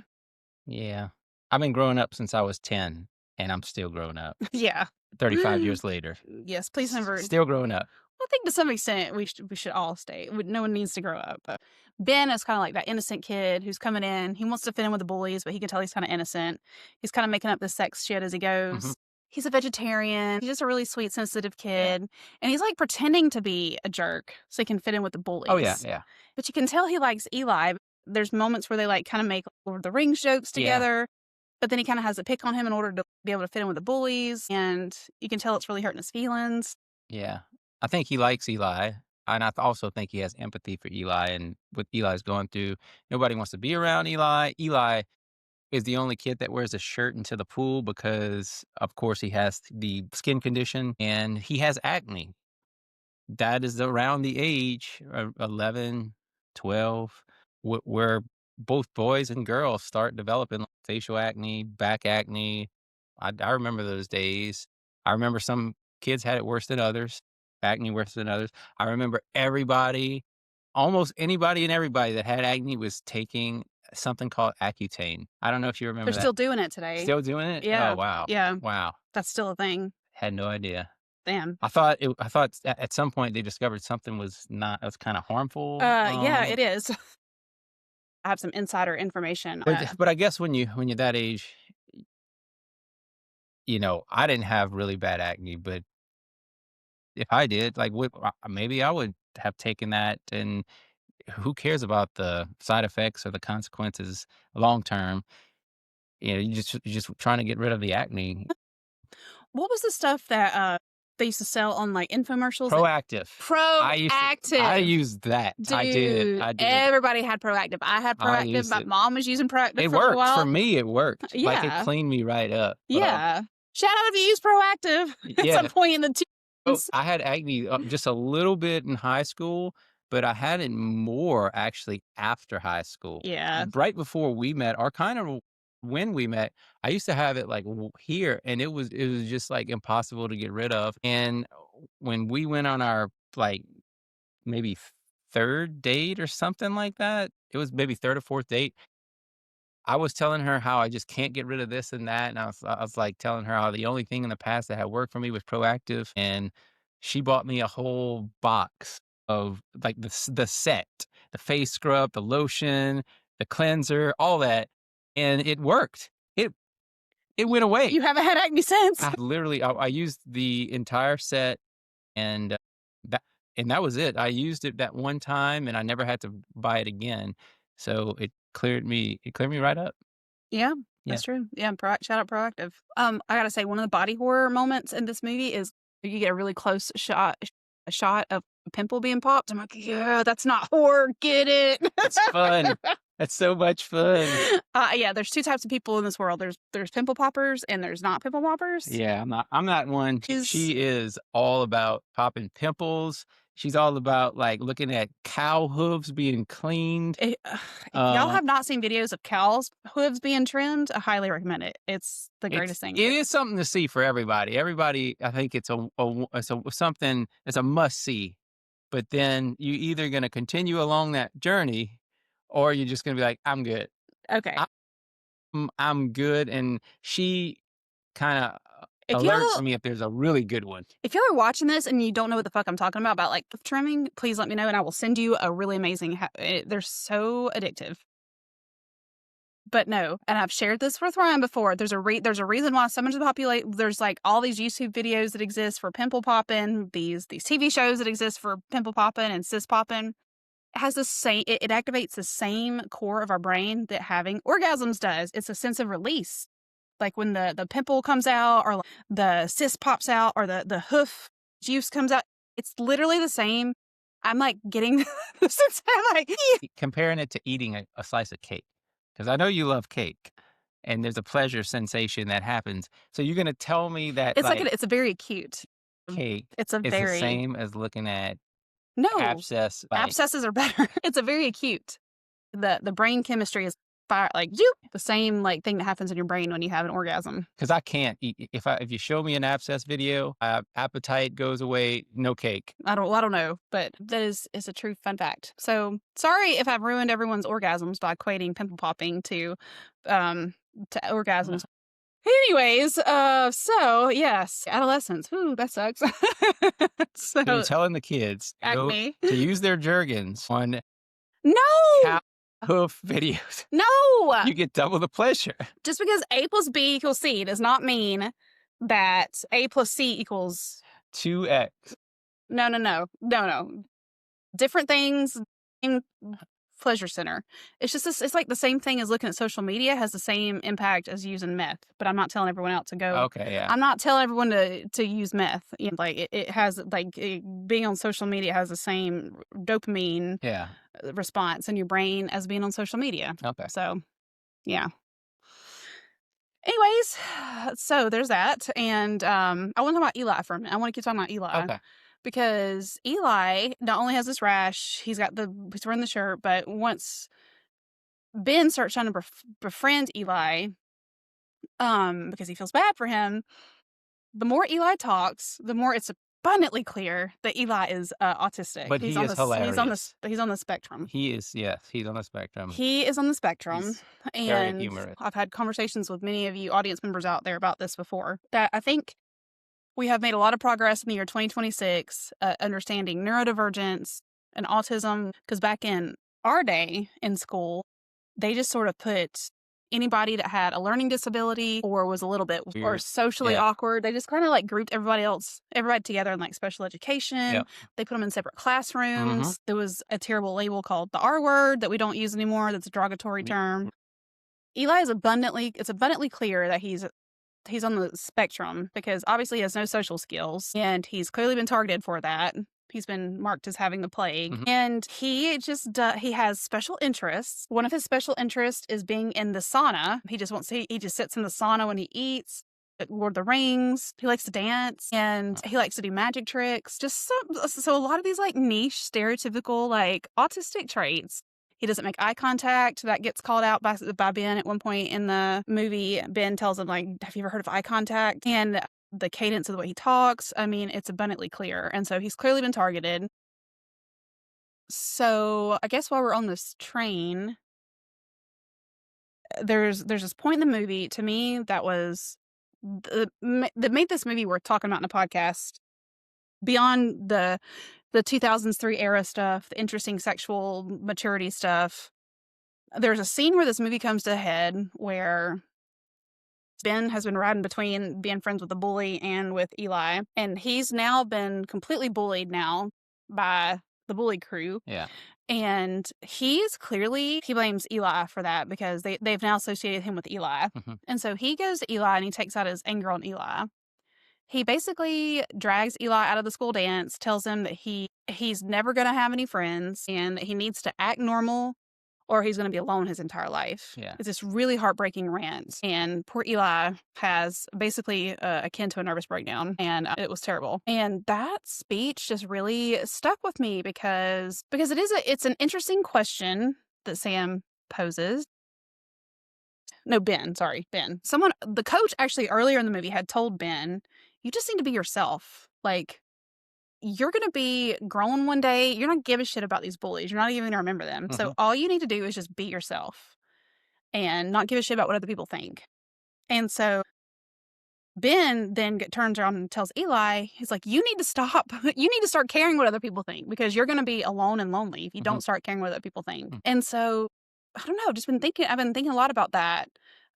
S2: Yeah. I've been growing up since I was 10, and I'm still growing up.
S1: Yeah.
S2: 35 years later.
S1: Yes, please never.
S2: Still growing up.
S1: I think to some extent we should all stay. No one needs to grow up. But Ben is kind of like that innocent kid who's coming in. He wants to fit in with the bullies, but he can tell he's kind of innocent. He's kind of making up this sex shit as he goes.
S2: Mm-hmm.
S1: He's a vegetarian. He's just a really sweet, sensitive kid. Yeah. And he's like pretending to be a jerk so he can fit in with the bullies.
S2: Oh, yeah.
S1: But you can tell he likes Eli. There's moments where they like kind of make Lord of the Rings jokes together. Yeah. But then he kind of has to pick on him in order to be able to fit in with the bullies. And you can tell it's really hurting his feelings.
S2: Yeah. I think he likes Eli. And I also think he has empathy for Eli and what Eli's going through. Nobody wants to be around Eli. Eli is the only kid that wears a shirt into the pool because, of course, he has the skin condition and he has acne. That is around the age of 11, 12, where both boys and girls start developing facial acne, back acne. I remember those days. I remember some kids had it worse than others, acne worse than others. I remember almost anybody and everybody that had acne was taking something called Accutane. I don't know if you remember
S1: They're still doing it today.
S2: Still doing it?
S1: Yeah.
S2: Oh, wow.
S1: Yeah.
S2: Wow.
S1: That's still a thing.
S2: Had no idea.
S1: Damn.
S2: I thought at some point they discovered something was kind of harmful.
S1: Yeah, it is. I have some insider information.
S2: But I guess when you're that age, I didn't have really bad acne, but if I did, like, maybe I would have taken that, and who cares about the side effects or the consequences long term? You're just trying to get rid of the acne.
S1: What was the stuff that they used to sell on like infomercials?
S2: Proactive. I used that.
S1: Dude,
S2: I did.
S1: Everybody had Proactive. I had Proactive. My mom was using Proactive.
S2: It
S1: for
S2: worked
S1: a while.
S2: for me. It worked.
S1: Yeah.
S2: Like, it cleaned me right up.
S1: Yeah. Shout out if you use Proactive at some point in the teens.
S2: I had acne just a little bit in high school, but I had it more actually after high school.
S1: Yeah.
S2: Right before we met, or kind of when we met, I used to have it like here, and it was just like impossible to get rid of. And when we went on our like maybe third date or something like that, it was maybe third or fourth date, I was telling her how I just can't get rid of this and that, and I was like telling her how the only thing in the past that had worked for me was Proactive, and she bought me a whole box of like the set, the face scrub, the lotion, the cleanser, all that, and it worked. It went away.
S1: You haven't had acne since.
S2: I used the entire set, and that was it. I used it that one time, and I never had to buy it again. So it cleared me right up.
S1: Yeah, that's true. Yeah, shout out Proactive. I gotta say, one of the body horror moments in this movie is you get a really close shot of a pimple being popped. I'm like, yeah, that's not horror. Get it?
S2: It's fun. That's so much fun.
S1: Yeah, there's 2 types of people in this world. There's pimple poppers and there's not pimple poppers.
S2: Yeah, I'm not one.
S1: Is
S2: She is all about popping pimples. She's all about, like, looking at cow hooves being cleaned.
S1: it if y'all
S2: Uh,
S1: have not seen videos of cows' hooves being trimmed, I highly recommend it. It's the greatest thing.
S2: it is something to see for everybody. Everybody, I think it's a something, it's a must see. But then you either gonna continue along that journey, or you're just gonna be like, "I'm good.
S1: Okay.
S2: I'm good," and she kinda
S1: If
S2: alerts
S1: y'all
S2: me if there's a really good one.
S1: if y'all are watching this and you don't know what the fuck I'm talking about, like, hoof trimming, please let me know, and I will send you a really amazing they're so addictive. But no, and I've shared this with Ryan before. There's a reason why so much of the there's, like, all these YouTube videos that exist for pimple popping, these TV shows that exist for pimple popping and cyst popping. It has the same it activates the same core of our brain that having orgasms does. It's a sense of release. Like, when the pimple comes out or, like, the cyst pops out or the hoof juice comes out, it's literally the same. I'm, like, getting the sense I'm like,
S2: Comparing it to eating a slice of cake, because I know you love cake, and there's a pleasure sensation that happens. So you're gonna tell me that,
S1: it's like
S2: like,
S1: it's a very acute.
S2: cake
S1: It's a
S2: is the
S1: very
S2: same as looking at
S1: No,
S2: abscess, like,
S1: abscesses are better. It's a very acute. The brain chemistry is fire like, zoop, the same, like, thing that happens in your brain when you have an orgasm.
S2: because I can't eat if you show me an abscess video, appetite goes away, no cake.
S1: I don't know, but that is a true fun fact. So, sorry if I've ruined everyone's orgasms by equating pimple popping um, to orgasms. Anyways, so, yes, adolescence. Ooh, that sucks.
S2: So you're
S1: So,
S2: telling the kids
S1: acne.
S2: to use their Jergens on
S1: No!
S2: cow hoof videos.
S1: No!
S2: You get double the pleasure.
S1: Just because A plus B equals C does not mean that A plus C equals
S2: 2x.
S1: no, no, no, no, no. Different things in pleasure center. It's just this, it's like the same thing as looking at social media has the same impact as using meth. But I'm not telling everyone else to go.
S2: Okay, yeah.
S1: I'm not telling everyone to use meth. You know, like it has like being on social media has the same dopamine
S2: Yeah.
S1: response in your brain as being on social media.
S2: Okay.
S1: So yeah. Anyways, so there's that, and I want to talk about Eli for a minute. I want to keep talking about Eli
S2: Okay.
S1: because Eli not only has this rash, he's wearing the shirt, but once Ben starts trying to befriend Eli, because he feels bad for him, the more Eli talks, the more it's abundantly clear that Eli is autistic.
S2: But he is hilarious.
S1: He's on the spectrum.
S2: He is, yes, he's on the spectrum.
S1: He is on the spectrum,
S2: He's very
S1: and
S2: humorous.
S1: I've had conversations with many of you audience members out there about this before. That I think we have made a lot of progress in the year 2026, understanding neurodivergence and autism. Because back in our day in school, they just sort of put anybody that had a learning disability or was a little bit or
S2: Weird.
S1: socially
S2: Yeah.
S1: awkward, they just kind of like grouped everybody together in like special education.
S2: Yep.
S1: They put them in separate classrooms. There was a terrible label called the R word that we don't use anymore. That's a derogatory term. Eli is it's abundantly clear that he's on the spectrum because obviously he has no social skills and he's clearly been targeted for that. He's been marked as having the plague, and he just he has special interests. One of his special interests is being in the sauna. He just sits in the sauna when he eats. At Lord of the Rings, he likes to dance and he likes to do magic tricks. Just so a lot of these like niche, stereotypical like autistic traits. He doesn't make eye contact. That gets called out by Ben at one point in the movie. Ben tells him, like, have you ever heard of eye contact? And the cadence of the way he talks, I mean, it's abundantly clear. And so he's clearly been targeted. So I guess while we're on this train, there's this point in the movie, to me, that made this movie worth talking about in a podcast. Beyond the 2003 era stuff, the interesting sexual maturity stuff, there's a scene where this movie comes to a head where Ben has been riding between being friends with the bully and with Eli, and he's now been completely bullied now by the bully crew.
S2: Yeah.
S1: And he blames Eli for that because they've now associated him with Eli. And so he goes to Eli and he takes out his anger on Eli. He basically drags Eli out of the school dance, tells him that he's never going to have any friends and that he needs to act normal or he's going to be alone his entire life.
S2: Yeah.
S1: It's this really heartbreaking rant. And poor Eli has basically akin to a nervous breakdown. And it was terrible. And that speech just really stuck with me because it's an interesting question that Sam poses. No, Ben, sorry, Ben. The coach actually earlier in the movie had told Ben, you just need to be yourself. Like, you're going to be grown one day. You're not give a shit about these bullies. You're not even going to remember them. So all you need to do is just be yourself and not give a shit about what other people think. And so Ben then turns around and tells Eli, he's like, you need to stop. You need to start caring what other people think because you're going to be alone and lonely if you don't start caring what other people think. And so, I don't know, I've been thinking a lot about that.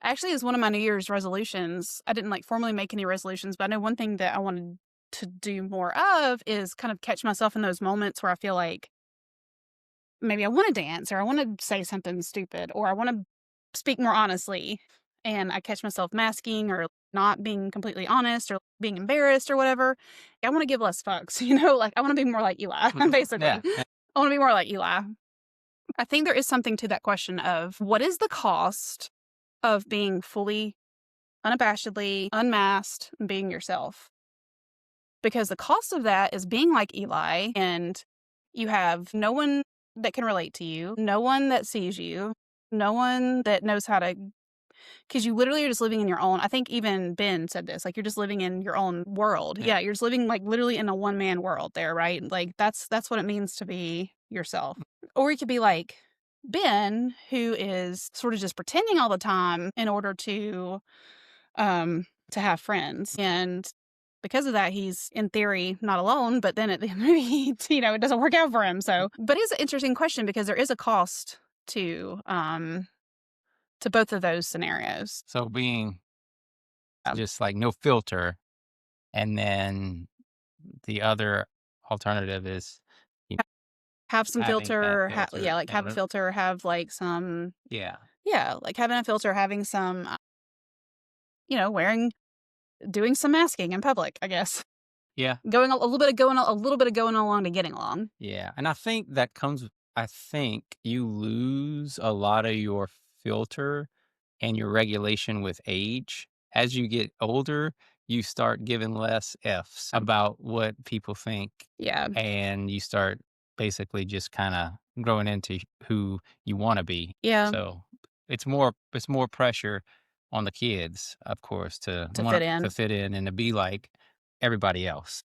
S1: Actually, as one of my New Year's resolutions, I didn't like formally make any resolutions, but I know one thing that I wanted to do more of is kind of catch myself in those moments where I feel like maybe I want to dance or I want to say something stupid or I want to speak more honestly. And I catch myself masking or not being completely honest or being embarrassed or whatever. I want to give less fucks, like I want to be more like Eli, basically.
S2: Yeah.
S1: I want to be more like Eli. I think there is something to that question of what is the cost of being fully, unabashedly, unmasked, and being yourself? Because the cost of that is being like Eli, and you have no one that can relate to you, no one that sees you, no one that knows how to, because you literally are just living in your own. I think even Ben said this, like you're just living in your own world. Yeah, you're just living like literally in a one-man world there, right? Like that's what it means to be yourself. Or you could be like Ben, who is sort of just pretending all the time in order to have friends. And because of that, he's in theory not alone, but then at the end of the movie, it doesn't work out for him. So, but it's an interesting question because there is a cost to both of those scenarios.
S2: So being just like no filter, and then the other alternative is you know,
S1: Have some
S2: having that
S1: filter,
S2: filter
S1: like have a filter, have like some,
S2: yeah.
S1: like having a filter, having some, doing some masking in public, I guess.
S2: Yeah.
S1: Going a little bit of going along to getting along.
S2: Yeah, and I think that comes I think you lose a lot of your filter and your regulation with age. As you get older, you start giving less Fs about what people think,
S1: Yeah.
S2: and you start basically just kinda growing into who you wanna be.
S1: Yeah.
S2: So, it's more pressure on the kids, of course, to
S1: To
S2: want
S1: fit in.
S2: to fit in and to be like everybody else.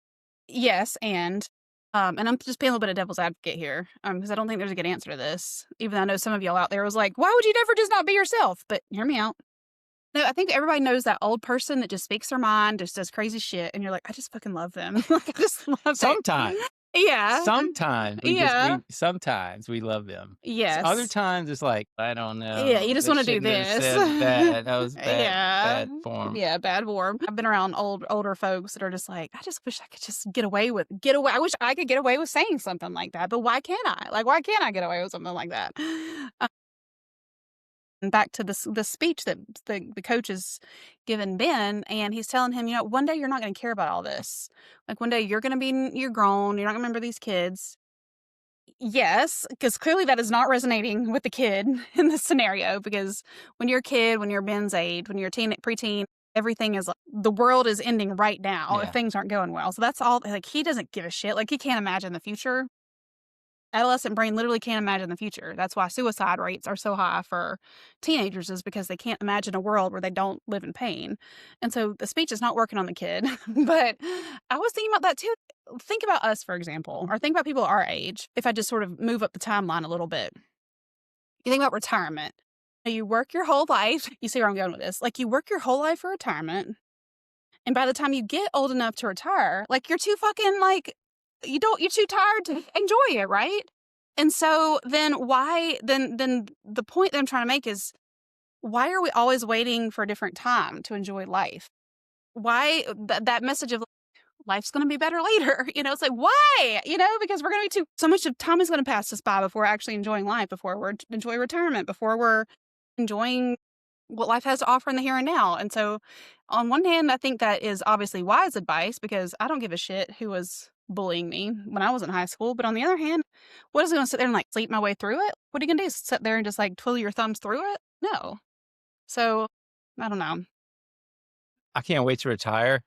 S1: Yes, and I'm just being a little bit of devil's advocate here, because I don't think there's a good answer to this. Even though I know some of y'all out there was like, "Why would you never just not be yourself?" But hear me out. No, I think everybody knows that old person that just speaks their mind, just does crazy shit, and you're like, "I just fucking love them." Like, I just love it.
S2: Sometimes.
S1: Yeah. Yeah.
S2: Sometimes we love them. Other
S1: Yes.
S2: times it's like, I don't
S1: Yeah, you
S2: know,
S1: just
S2: they
S1: wanna do
S2: shouldn't have
S1: this.
S2: said that. That was
S1: Yeah.
S2: bad form.
S1: Yeah, bad form. I've been around older folks that are just like, "I just wish I could just get away. I wish I could get away with saying something like that, but why can't I? Like, why can't I get away with something like that?" And back to the speech that the coach is giving Ben, and he's telling him, one day you're not gonna care about all this. Like, one day you're grown, you're not gonna remember these kids. Yes, because clearly that is not resonating with the kid in this scenario, because when you're a kid, when you're Ben's age, when you're a preteen, everything is like, the world is ending right now if
S2: Yeah.
S1: things aren't going well. So that's all, like, he doesn't give a shit. Like, he can't imagine the future. Adolescent brain literally can't imagine the future. That's why suicide rates are so high for teenagers, is because they can't imagine a world where they don't live in pain. And so the speech is not working on the kid. But I was thinking about that too. Think about us, for example, or think about people our age. If I just sort of move up the timeline a little bit, you think about retirement. You work your whole life. You see where I'm going with this. Like, you work your whole life for retirement. And by the time you get old enough to retire, like, you're too fucking, like, you're too tired to enjoy it, right? And so then then the point that I'm trying to make is, why are we always waiting for a different time to enjoy life? Why that message of life's going to be better later? It's like, why? Because we're going to be so much of time is going to pass us by before we're actually enjoying life, before we're enjoying retirement, before we're enjoying what life has to offer in the here and now. And so on one hand, I think that is obviously wise advice, because I don't give a shit who was bullying me when I was in high school. But on the other hand, what is I gonna sit there and like sleep my way through it? What are you gonna do? Sit there and just like twiddle your thumbs through it? No. So I don't know.
S2: I can't wait to retire.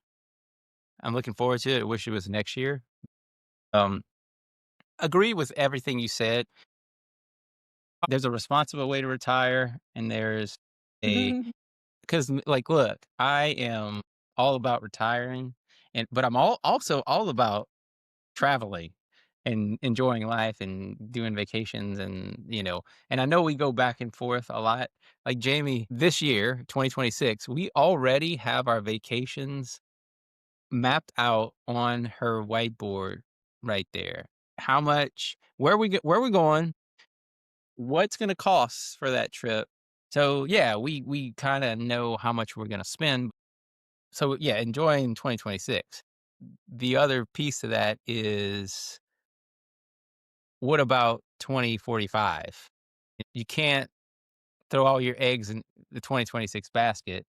S2: I'm looking forward to it. I wish it was next year. Um, agree with everything you said. There's a responsible way to retire, and there's a because like, look, I am all about retiring, but I'm also all about traveling and enjoying life and doing vacations and I know we go back and forth a lot. Like Jamie, this year, 2026, we already have our vacations mapped out on her whiteboard right there. How much, where we going, what's going to cost for that trip. So yeah, we kind of know how much we're going to spend. So yeah, enjoying 2026. The other piece of that is, what about 2045? You can't throw all your eggs in the 2026 basket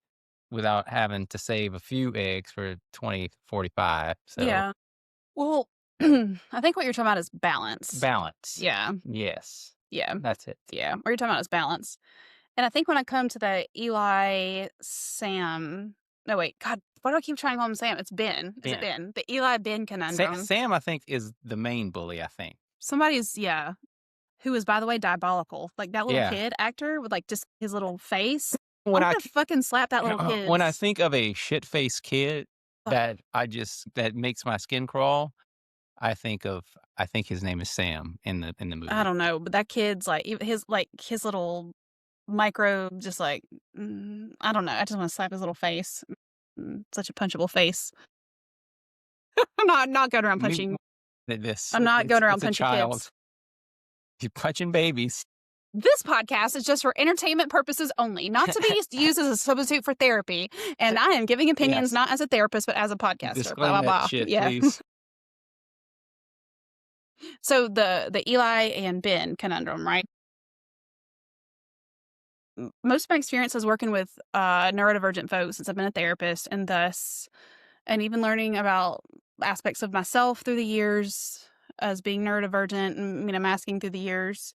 S2: without having to save a few eggs for 2045. So,
S1: Yeah. Well, I think what you're talking about is balance.
S2: balance.
S1: Yeah.
S2: Yes,
S1: Yeah.
S2: that's it.
S1: Yeah. What you're talking about is balance. And I think when I come to the Eli Sam, no, wait, God, why do I keep trying to call him Sam? It's Ben. Is it
S2: Ben.
S1: Ben? The Eli Ben conundrum.
S2: Sam, I think, is the main bully, I think.
S1: Somebody's, yeah, who is, by the way, diabolical. Like that little
S2: Yeah.
S1: kid actor with like just his little face. I
S2: When
S1: want
S2: I
S1: to fucking slap that little
S2: when I
S1: kid's.
S2: think of a shit-faced kid that makes my skin crawl, I think his name is Sam in the
S1: I
S2: movie.
S1: don't know, but that kid's like his little micro, just like, I don't know. I just want to slap his little face. Such a punchable face. I'm not going around
S2: Me
S1: punching.
S2: this
S1: I'm not going around
S2: it's a
S1: punching kids.
S2: child. He's punching babies.
S1: This podcast is just for entertainment purposes only, not to be used as a substitute for therapy. And I am giving opinions
S2: Yes.
S1: not as a therapist, but as a podcaster. Blah
S2: Disclaim
S1: blah
S2: that
S1: blah.
S2: shit,
S1: Yeah.
S2: please.
S1: So the Eli and Ben conundrum, right? Most of my experience is working with neurodivergent folks since I've been a therapist, and thus, and even learning about aspects of myself through the years as being neurodivergent and masking through the years.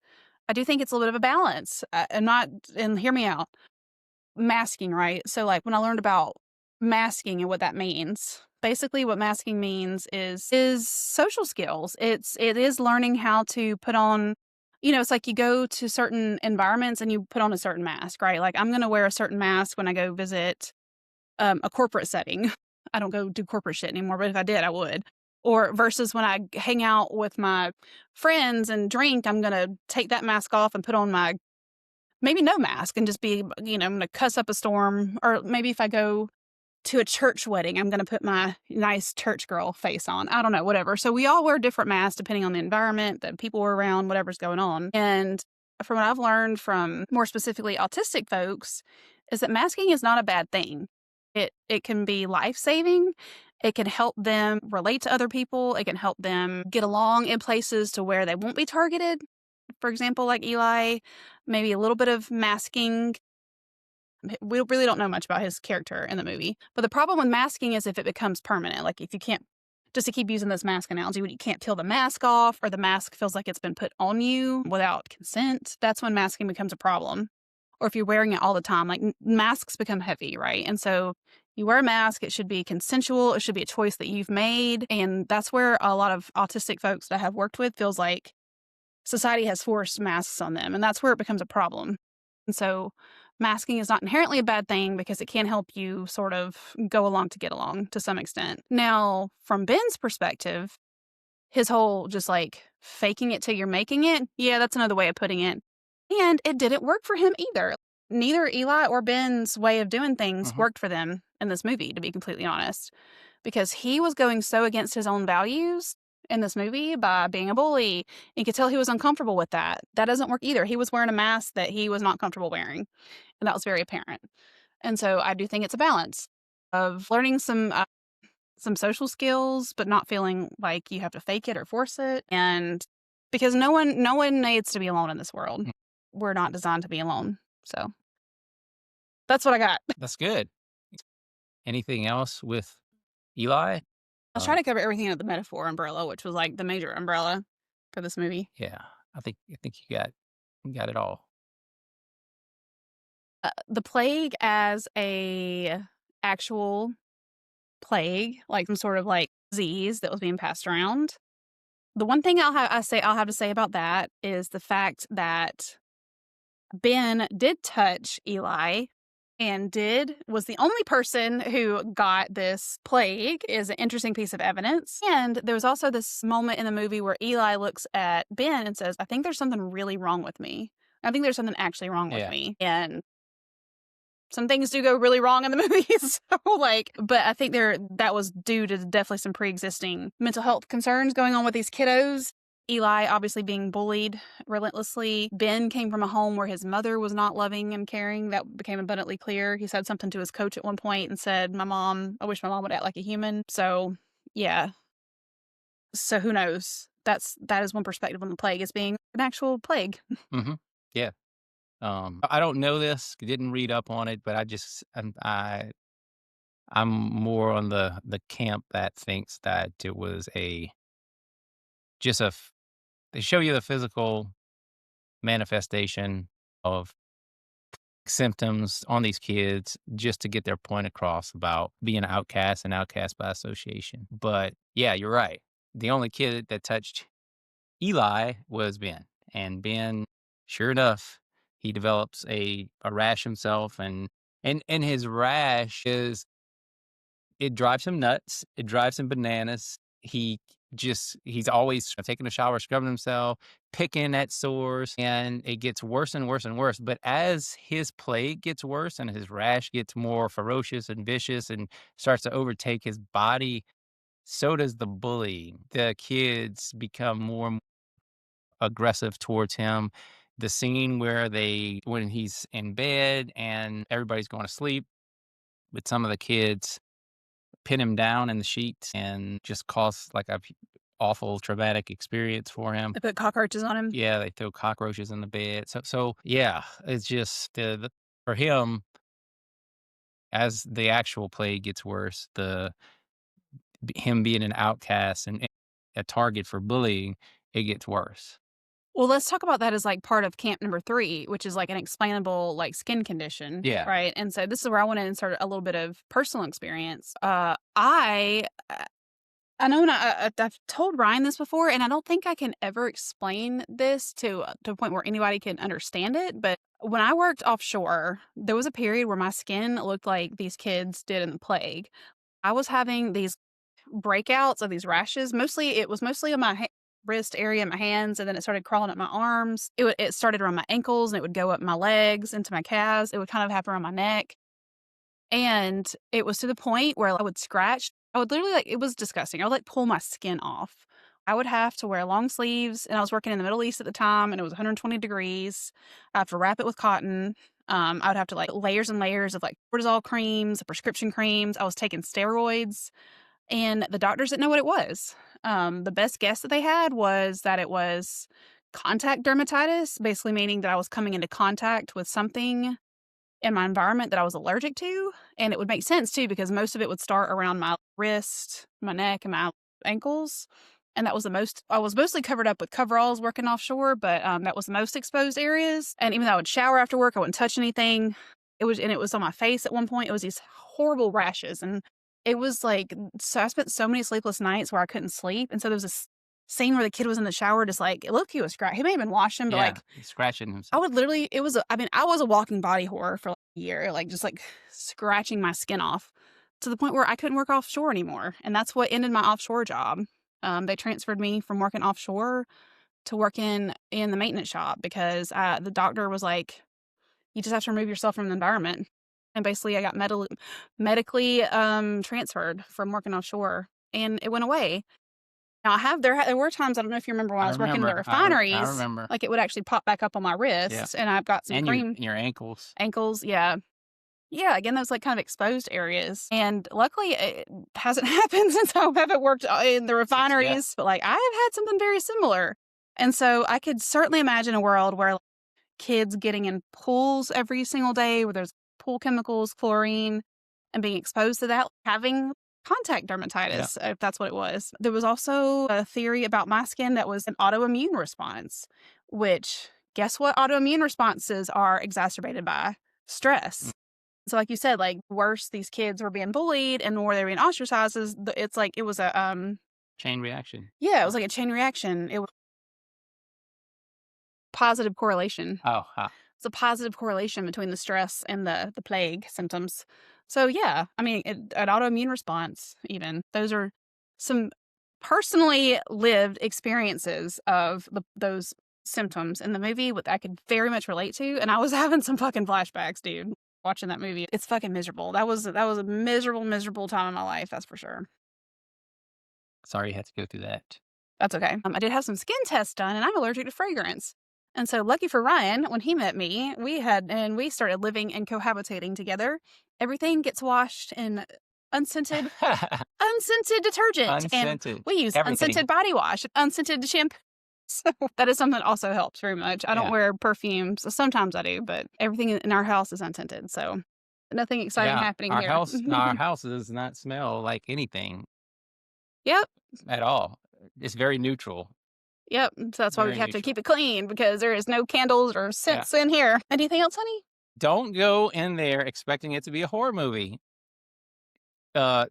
S1: I do think it's a little bit of a balance. I'm not, and hear me out. Masking, right? So, like, when I learned about masking and what that means, basically what masking means is social skills. It is learning how to put on, it's like you go to certain environments and you put on a certain mask, right? Like I'm gonna wear a certain mask when I go visit a corporate setting. I don't go do corporate shit anymore, but if I did, I would. Or versus when I hang out with my friends and drink, I'm gonna take that mask off and put on my maybe no mask and just be, I'm gonna cuss up a storm. Or maybe if I go to a church wedding, I'm gonna put my nice church girl face on. I don't know, whatever. So we all wear different masks depending on the environment, the people we're around, whatever's going on. And from what I've learned from more specifically autistic folks, is that masking is not a bad thing. It can be life-saving. It can help them relate to other people. It can help them get along in places to where they won't be targeted. For example, like Eli, maybe a little bit of masking. We really don't know much about his character in the movie. But the problem with masking is if it becomes permanent. Like if you can't, just to keep using this mask analogy, when you can't peel the mask off or the mask feels like it's been put on you without consent, that's when masking becomes a problem. Or if you're wearing it all the time, like masks become heavy, right? And so you wear a mask, it should be consensual, it should be a choice that you've made. And that's where a lot of autistic folks that I have worked with feels like society has forced masks on them, and that's where it becomes a problem. And so masking is not inherently a bad thing because it can help you sort of go along to get along to some extent. Now, from Ben's perspective, his whole just like faking it till you're making it, yeah, that's another way of putting it. And it didn't work for him either. Neither Eli or Ben's way of doing things
S2: Mhm.
S1: worked for them in this movie, to be completely honest, because he was going so against his own values in this movie by being a bully. You could tell he was uncomfortable with that. That doesn't work either. He was wearing a mask that he was not comfortable wearing, and that was very apparent. And so I do think it's a balance of learning some social skills, but not feeling like you have to fake it or force it. And because no one needs to be alone in this world.
S2: Mm.
S1: We're not designed to be alone. So that's what I got.
S2: That's good. Anything else with Eli?
S1: I was trying to cover everything under the metaphor umbrella, which was, like, the major umbrella for this movie.
S2: Yeah, I think you got it all.
S1: The plague as a actual plague, like some sort of, like, disease that was being passed around. The one thing I'll have to say about that is the fact that Ben did touch Eli and was the only person who got this plague is an interesting piece of evidence. And there was also this moment in the movie where Eli looks at Ben and says, "I think there's something really wrong with me. I think there's something actually wrong with
S2: Yeah.
S1: me." And some things do go really wrong in the movies. So, like, but I think that was due to definitely some pre-existing mental health concerns going on with these kiddos. Eli obviously being bullied relentlessly. Ben came from a home where his mother was not loving and caring. That became abundantly clear. He said something to his coach at one point and said, I wish my mom would act like a human." So, yeah. So who knows? That is one perspective on the plague as being an actual plague.
S2: Mhm. Yeah. I don't know this, didn't read up on it, but I'm more on the camp that thinks that it was a just a f they show you the physical manifestation of symptoms on these kids just to get their point across about being outcast and outcast by association. But yeah, you're right. The only kid that touched Eli was Ben, and Ben, sure enough, he develops a rash himself, and his rash is it drives him nuts. It drives him bananas. He's always taking a shower, scrubbing himself, picking at sores, and it gets worse and worse and worse. But as his plague gets worse and his rash gets more ferocious and vicious and starts to overtake his body, so does the bullying. The kids become more and more aggressive towards him. The scene where when he's in bed and everybody's going to sleep, with some of the kids pin him down in the sheets and just cause like a awful traumatic experience for him.
S1: I put cockroaches on him.
S2: Yeah, they throw cockroaches in the bed. So yeah, it's just for him as the actual plague gets worse, him being an outcast and a target for bullying, it gets worse.
S1: Well, let's talk about that as, like, part of camp number 3, which is, like, an explainable, like, skin condition,
S2: Yeah.
S1: right? And so this is where I wanna insert a little bit of personal experience. I know I've told Ryan this before, and I don't think I can ever explain this to a point where anybody can understand it, but when I worked offshore, there was a period where my skin looked like these kids did in the plague. I was having these breakouts of these rashes. It was mostly on my wrist area, my hands, and then it started crawling up my arms. It started around my ankles, and it would go up my legs into my calves. It would kind of happen around my neck, and it was to the point where I would scratch. I would literally it was disgusting. I would pull my skin off. I would have to wear long sleeves, and I was working in the Middle East at the time, and it was 120 degrees. I have to wrap it with cotton. I would have to layers and layers of cortisol creams, prescription creams. I was taking steroids. And the doctors didn't know what it was. The best guess that they had was that it was contact dermatitis, basically meaning that I was coming into contact with something in my environment that I was allergic to. And it would make sense too, because most of it would start around my wrist, my neck, and my ankles. And that was I was mostly covered up with coveralls working offshore, but that was the most exposed areas. And even though I would shower after work, I wouldn't touch anything. It was on my face at one point. It was these horrible rashes. And it was so I spent so many sleepless nights where I couldn't sleep. And so there was this scene where the kid was in the shower, just look, he was scratch. He may have been washing, but
S2: Yeah, he's scratching
S1: I
S2: himself.
S1: would literally, I was a walking body horror for a year, scratching my skin off to the point where I couldn't work offshore anymore. And that's what ended my offshore job. They transferred me from working offshore to working in the maintenance shop because the doctor was like, you just have to remove yourself from the environment. And basically, I got medically transferred from working offshore, and it went away. Now, there were times, I don't know if you remember when I
S2: I
S1: was working in the
S2: remember. I
S1: refineries,
S2: remember.
S1: it would actually pop back up on my
S2: Yeah,
S1: wrists, and I've got some
S2: and
S1: cream
S2: your ankles.
S1: ankles. Yeah. Yeah, again, those kind of exposed areas. And luckily, it hasn't happened since I haven't worked in the
S2: Yeah.
S1: refineries, but I have had something very similar. And so I could certainly imagine a world where kids getting in pools every single day where there's pool chemicals, chlorine, and being exposed to that, having contact
S2: Yeah.
S1: dermatitis, if that's what it was. There was also a theory about my skin that was an autoimmune response, which guess what autoimmune responses are exacerbated by?
S2: Mm.
S1: Stress. So like you said, like worse these kids were being bullied and the more they were being ostracized, it's like it was a
S2: Chain reaction.
S1: yeah, it was
S2: Oh.
S1: like a chain reaction. It was positive correlation.
S2: Oh, huh.
S1: It's a positive correlation between the stress and the plague symptoms. So yeah, I mean, an autoimmune response, even those are some personally lived experiences of those symptoms in the movie, what I could very much relate to, and I was having some fucking flashbacks, dude. Watching that movie, it's fucking miserable. That was a miserable, miserable time in my life. That's for sure.
S2: Sorry you had to go through that.
S1: That's okay. I did have some skin tests done, and I'm allergic to fragrance. And so, lucky for Ryan, when he met me, we started living and cohabitating together. Everything gets washed in unscented, unscented detergent, and
S2: Unscented.
S1: we use
S2: Everything.
S1: unscented body wash, unscented shampoo. So that is something that also helps very much. I don't
S2: Yeah.
S1: wear perfumes. Sometimes I do, but everything in our house is unscented. So nothing exciting
S2: Yeah.
S1: happening
S2: Our
S1: here.
S2: house does not smell like anything
S1: Yep.
S2: at all. It's very neutral.
S1: Yep, so that's why we
S2: Very
S1: have to
S2: neutral.
S1: keep it clean because there is no candles or
S2: Yeah.
S1: scents in here. Anything else, honey?
S2: Don't go in there expecting it to be a horror movie. Uh,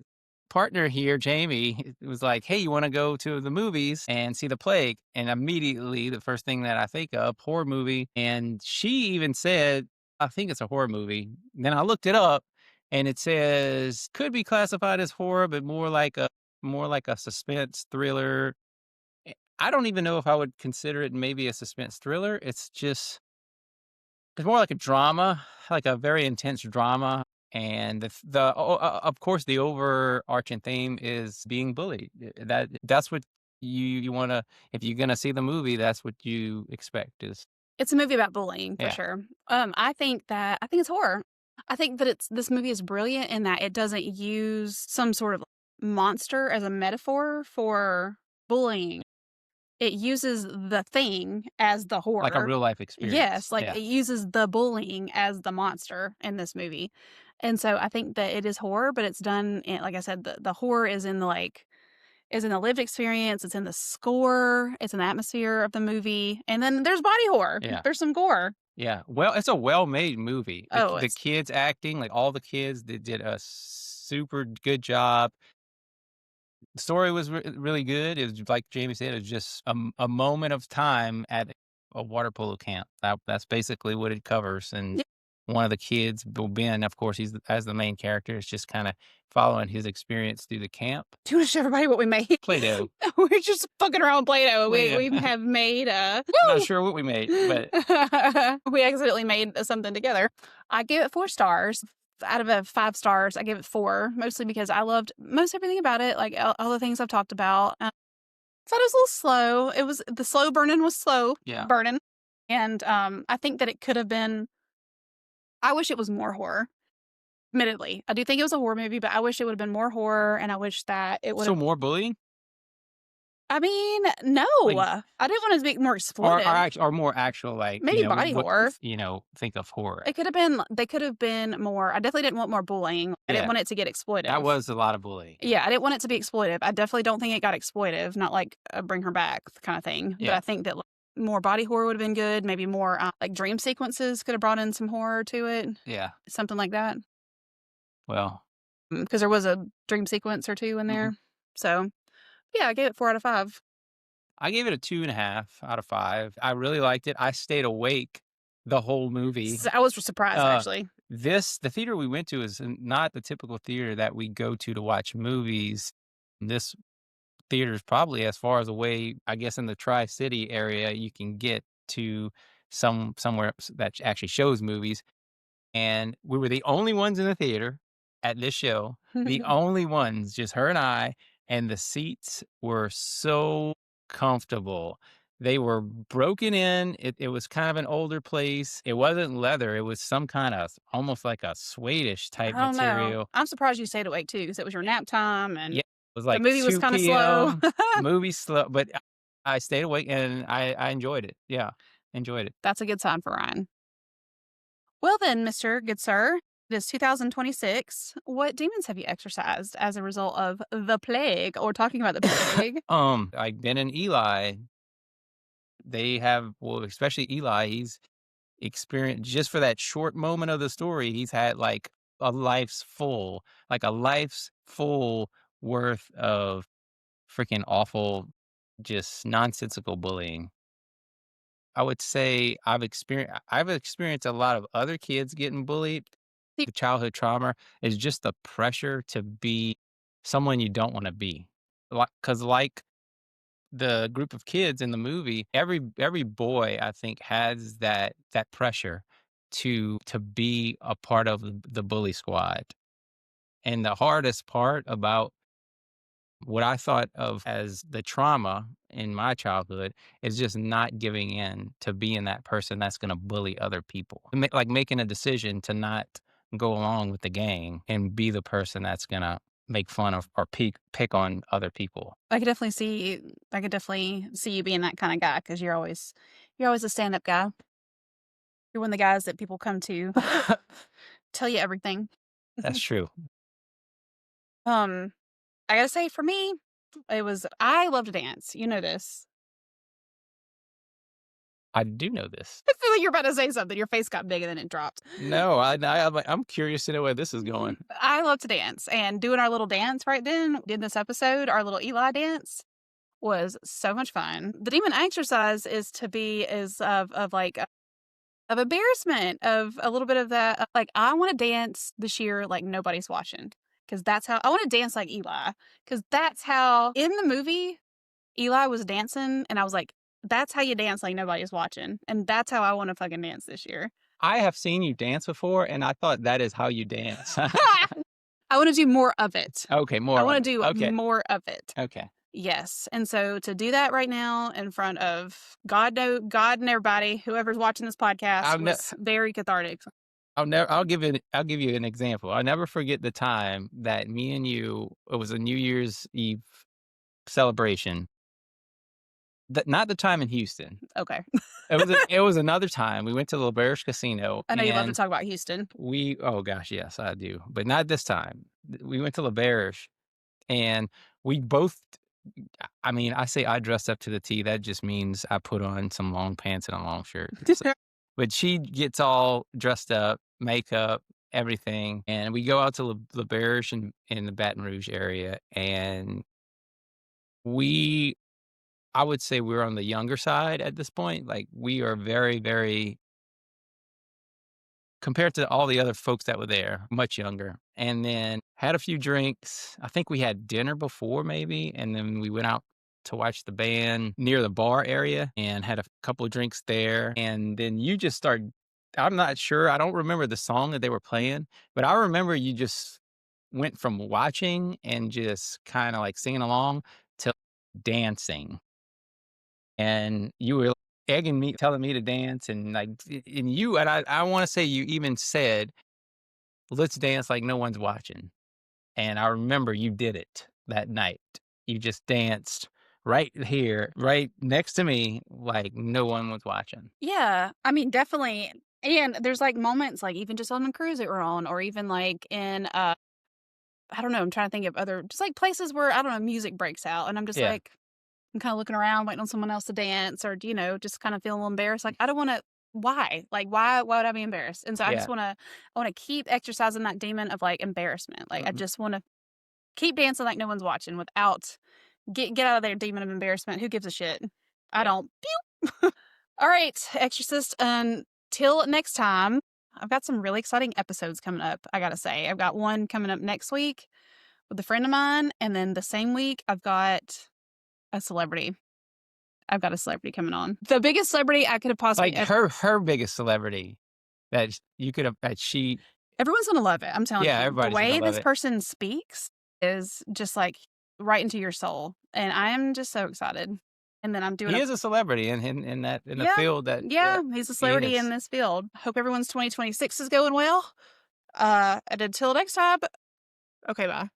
S2: Partner here, Jamie, was like, "Hey, you wanna go to the movies and see The Plague?" And immediately, the first thing that I think of, horror movie, and she even said, "I think it's a horror movie." Then I looked it up, and it says, could be classified as horror, but more like a suspense thriller. I don't even know if I would consider it maybe a suspense thriller. It's more like a drama, like a very intense drama, and of course, the overarching theme is being bullied. That's what you wanna if you're gonna see the movie, that's what you expect is
S1: It's a movie about bullying for
S2: yeah,
S1: sure. I think it's horror. I think that it's this movie is brilliant in that it doesn't use some sort of monster as a metaphor for bullying. It uses the thing as the
S2: like a
S1: horror.
S2: real life
S1: Yes,
S2: experience.
S1: like
S2: Yeah,
S1: it uses the bullying as the monster in this movie. And so I think that it is horror, but it's done in, like I said, the horror is in the is in the lived experience, it's in the score, it's in the atmosphere of the movie. And then there's body horror.
S2: yeah,
S1: There's some gore.
S2: yeah. Well, it's a well-made movie.
S1: Oh,
S2: The
S1: it's
S2: kids acting, like, all the kids, they did a super good job. The story was really good. It was like Jamie said, it was just a moment of time at a water polo camp. That's basically what it covers. And
S1: yeah.
S2: one of the kids, Ben, of course, as the main character, is just kind of following his experience through the camp.
S1: Do you want to show everybody what we made?
S2: Play-Doh.
S1: We're just fucking around with Play-Doh.
S2: Play-Doh.
S1: We have made
S2: Not
S1: woo!
S2: sure what we made, but
S1: We accidentally made something together. I gave it 4 stars. Out of a 5 stars, I gave it 4, mostly because I loved most everything about it, like all the things I've talked about. Thought it was a little slow. It was the slow burning was slow
S2: yeah.
S1: burning, and I think that it could have been. I wish it was more horror. Admittedly, I do think it was a horror movie, but I wish it would have been more horror, and I wish that it would
S2: So
S1: have.
S2: more bullying,
S1: I mean, no,
S2: like,
S1: I didn't want it to be more exploitive.
S2: or more actual, like
S1: Maybe body
S2: what
S1: horror.
S2: think of horror.
S1: It could have been. They could have been more. I definitely didn't want more bullying. I didn't
S2: Yeah,
S1: want it to get
S2: that
S1: exploitive.
S2: was a lot of bullying.
S1: Yeah, I didn't want it to be exploitive. I definitely don't think it got exploitive, not like a bring her back kind of thing. But
S2: Yeah,
S1: I think that like, more body horror would have been good. Maybe more like dream sequences could have brought in some horror to it,
S2: yeah.
S1: something like that.
S2: Well,
S1: Because there was a dream sequence or two in
S2: mhm.
S1: there. So yeah, I gave it 4 out of 5.
S2: I gave it a 2.5 out of 5. I really liked it. I stayed awake the whole movie.
S1: I was surprised
S2: Uh,
S1: actually.
S2: the theater we went to is not the typical theater that we go to watch movies. This theater is probably as far as away, I guess, in the Tri-City area you can get to somewhere that actually shows movies. And we were the only ones in the theater at this show, the only ones, just her and I, and the seats were so comfortable. They were broken in. It was kind of an older place. It wasn't leather. It was some kind of almost like a suede type
S1: I don't know.
S2: material.
S1: I'm surprised you stayed awake too, because it was your nap time
S2: Yeah,
S1: and
S2: it was
S1: the
S2: like
S1: movie was kind of
S2: 2
S1: slow.
S2: PM, movie slow, but I stayed awake and I enjoyed it. Yeah, enjoyed it.
S1: That's a good sign for Ryan. Well then, Mr. Good Sir, It is 2026. What demons have you exorcised as a result of the plague or talking about the plague?
S2: Like Ben and Eli, they have well, especially Eli, he's experienced just for that short moment of the story, he's had a life's full worth of freaking awful, just nonsensical bullying. I would say I've experienced a lot of other kids getting bullied.
S1: See,
S2: The childhood trauma is just the pressure to be someone you don't wanna be. Like the group of kids in the movie, every boy, I think, has that pressure to be a part of the bully squad. And the hardest part about what I thought of as the trauma in my childhood is just not giving in to being that person that's gonna bully other people. Like making a decision to not go along with the gang and be the person that's gonna make fun of or pick on other people.
S1: I could definitely see you being that kind of guy because you're always a stand up guy. You're one of the guys that people come to tell you everything.
S2: That's true.
S1: um, I gotta say, for me, I love to dance. You know this.
S2: I do know this.
S1: I feel like you're about to say something. Your face got big and then it dropped.
S2: No, I'm curious to know where this is going.
S1: I love to dance, and doing our little dance right then, did this episode, our little Eli dance was so much fun. The demon exercise is of embarrassment, of a little bit of that, like, I wanna dance this year like nobody's watching, because that's how I wanna dance like Eli, because that's how in the movie, Eli was dancing, and I was like, "That's how you dance like nobody's watching," and that's how I wanna fucking dance this year.
S2: I have seen you dance before, and I thought that is how you dance.
S1: I wanna do more of it.
S2: Okay,
S1: I
S2: more
S1: wanna
S2: of it.
S1: do
S2: Okay,
S1: more of it.
S2: okay.
S1: Yes, and so to do that right now in front of God and everybody, whoever's watching this podcast
S2: I'll ne
S1: was very cathartic.
S2: I'll give you an example. I'll never forget the time that me and you it was a New Year's Eve celebration. Not the time in Houston.
S1: Okay.
S2: It was another time. We went to L'Auberge Casino,
S1: I know you love to
S2: and
S1: talk about Houston.
S2: we oh gosh, yes, I do, but not this time. We went to L'Auberge, and we both I mean, I say I dressed up to the T, that just means I put on some long pants and a long shirt. But she gets all dressed up, makeup, everything, and we go out to L'Auberge in the Baton Rouge area, and we I would say we're on the younger side at this point, like, we are very, very compared to all the other folks that were there, much younger, and then had a few drinks. I think we had dinner before maybe, and then we went out to watch the band near the bar area and had a couple of drinks there, and then you just started I'm not sure, I don't remember the song that they were playing, but I remember you just went from watching and just kinda, like, singing along to dancing, and you were egging me, telling me to dance, and, like, and I wanna say you even said, "Let's dance like no one's watching." And I remember you did it that night. You just danced right here, right next to me, like no one was watching.
S1: Yeah, I mean, definitely. And there's like moments, like even just on the cruise that we're on, or even like in, I don't know, I'm trying to think of other, just like places where, I don't know, music breaks out. And I'm just
S2: Yeah,
S1: like, I'm kind of looking around, waiting on someone else to dance, or, just kind of feeling a little embarrassed. Like, I don't want to, why? Like, why would I be embarrassed? And so
S2: yeah.
S1: I want to keep exercising that demon of like embarrassment. Like, I
S2: Mhm.
S1: just want to keep dancing like no one's watching without, get out of there, demon of embarrassment. Who gives a shit? I
S2: Yeah.
S1: don't. All right, Exorcist, until next time, I've got some really exciting episodes coming up, I gotta say. I've got one coming up next week with a friend of mine, and then the same week, a celebrity. I've got a celebrity coming on. The biggest celebrity I could have possibly
S2: Like
S1: ever.
S2: her biggest celebrity you could have that she
S1: Everyone's gonna love it, I'm telling
S2: yeah,
S1: you. The
S2: everybody's gonna
S1: way
S2: love
S1: this
S2: it.
S1: person speaks is just, like, right into your soul, and I am just so excited. And then I'm doing
S2: He
S1: a.
S2: is a celebrity in that in the
S1: Yeah,
S2: field that
S1: yeah, he's a
S2: he
S1: celebrity in
S2: is.
S1: this field. Hope everyone's 2026 is going well. And until next time, okay, bye.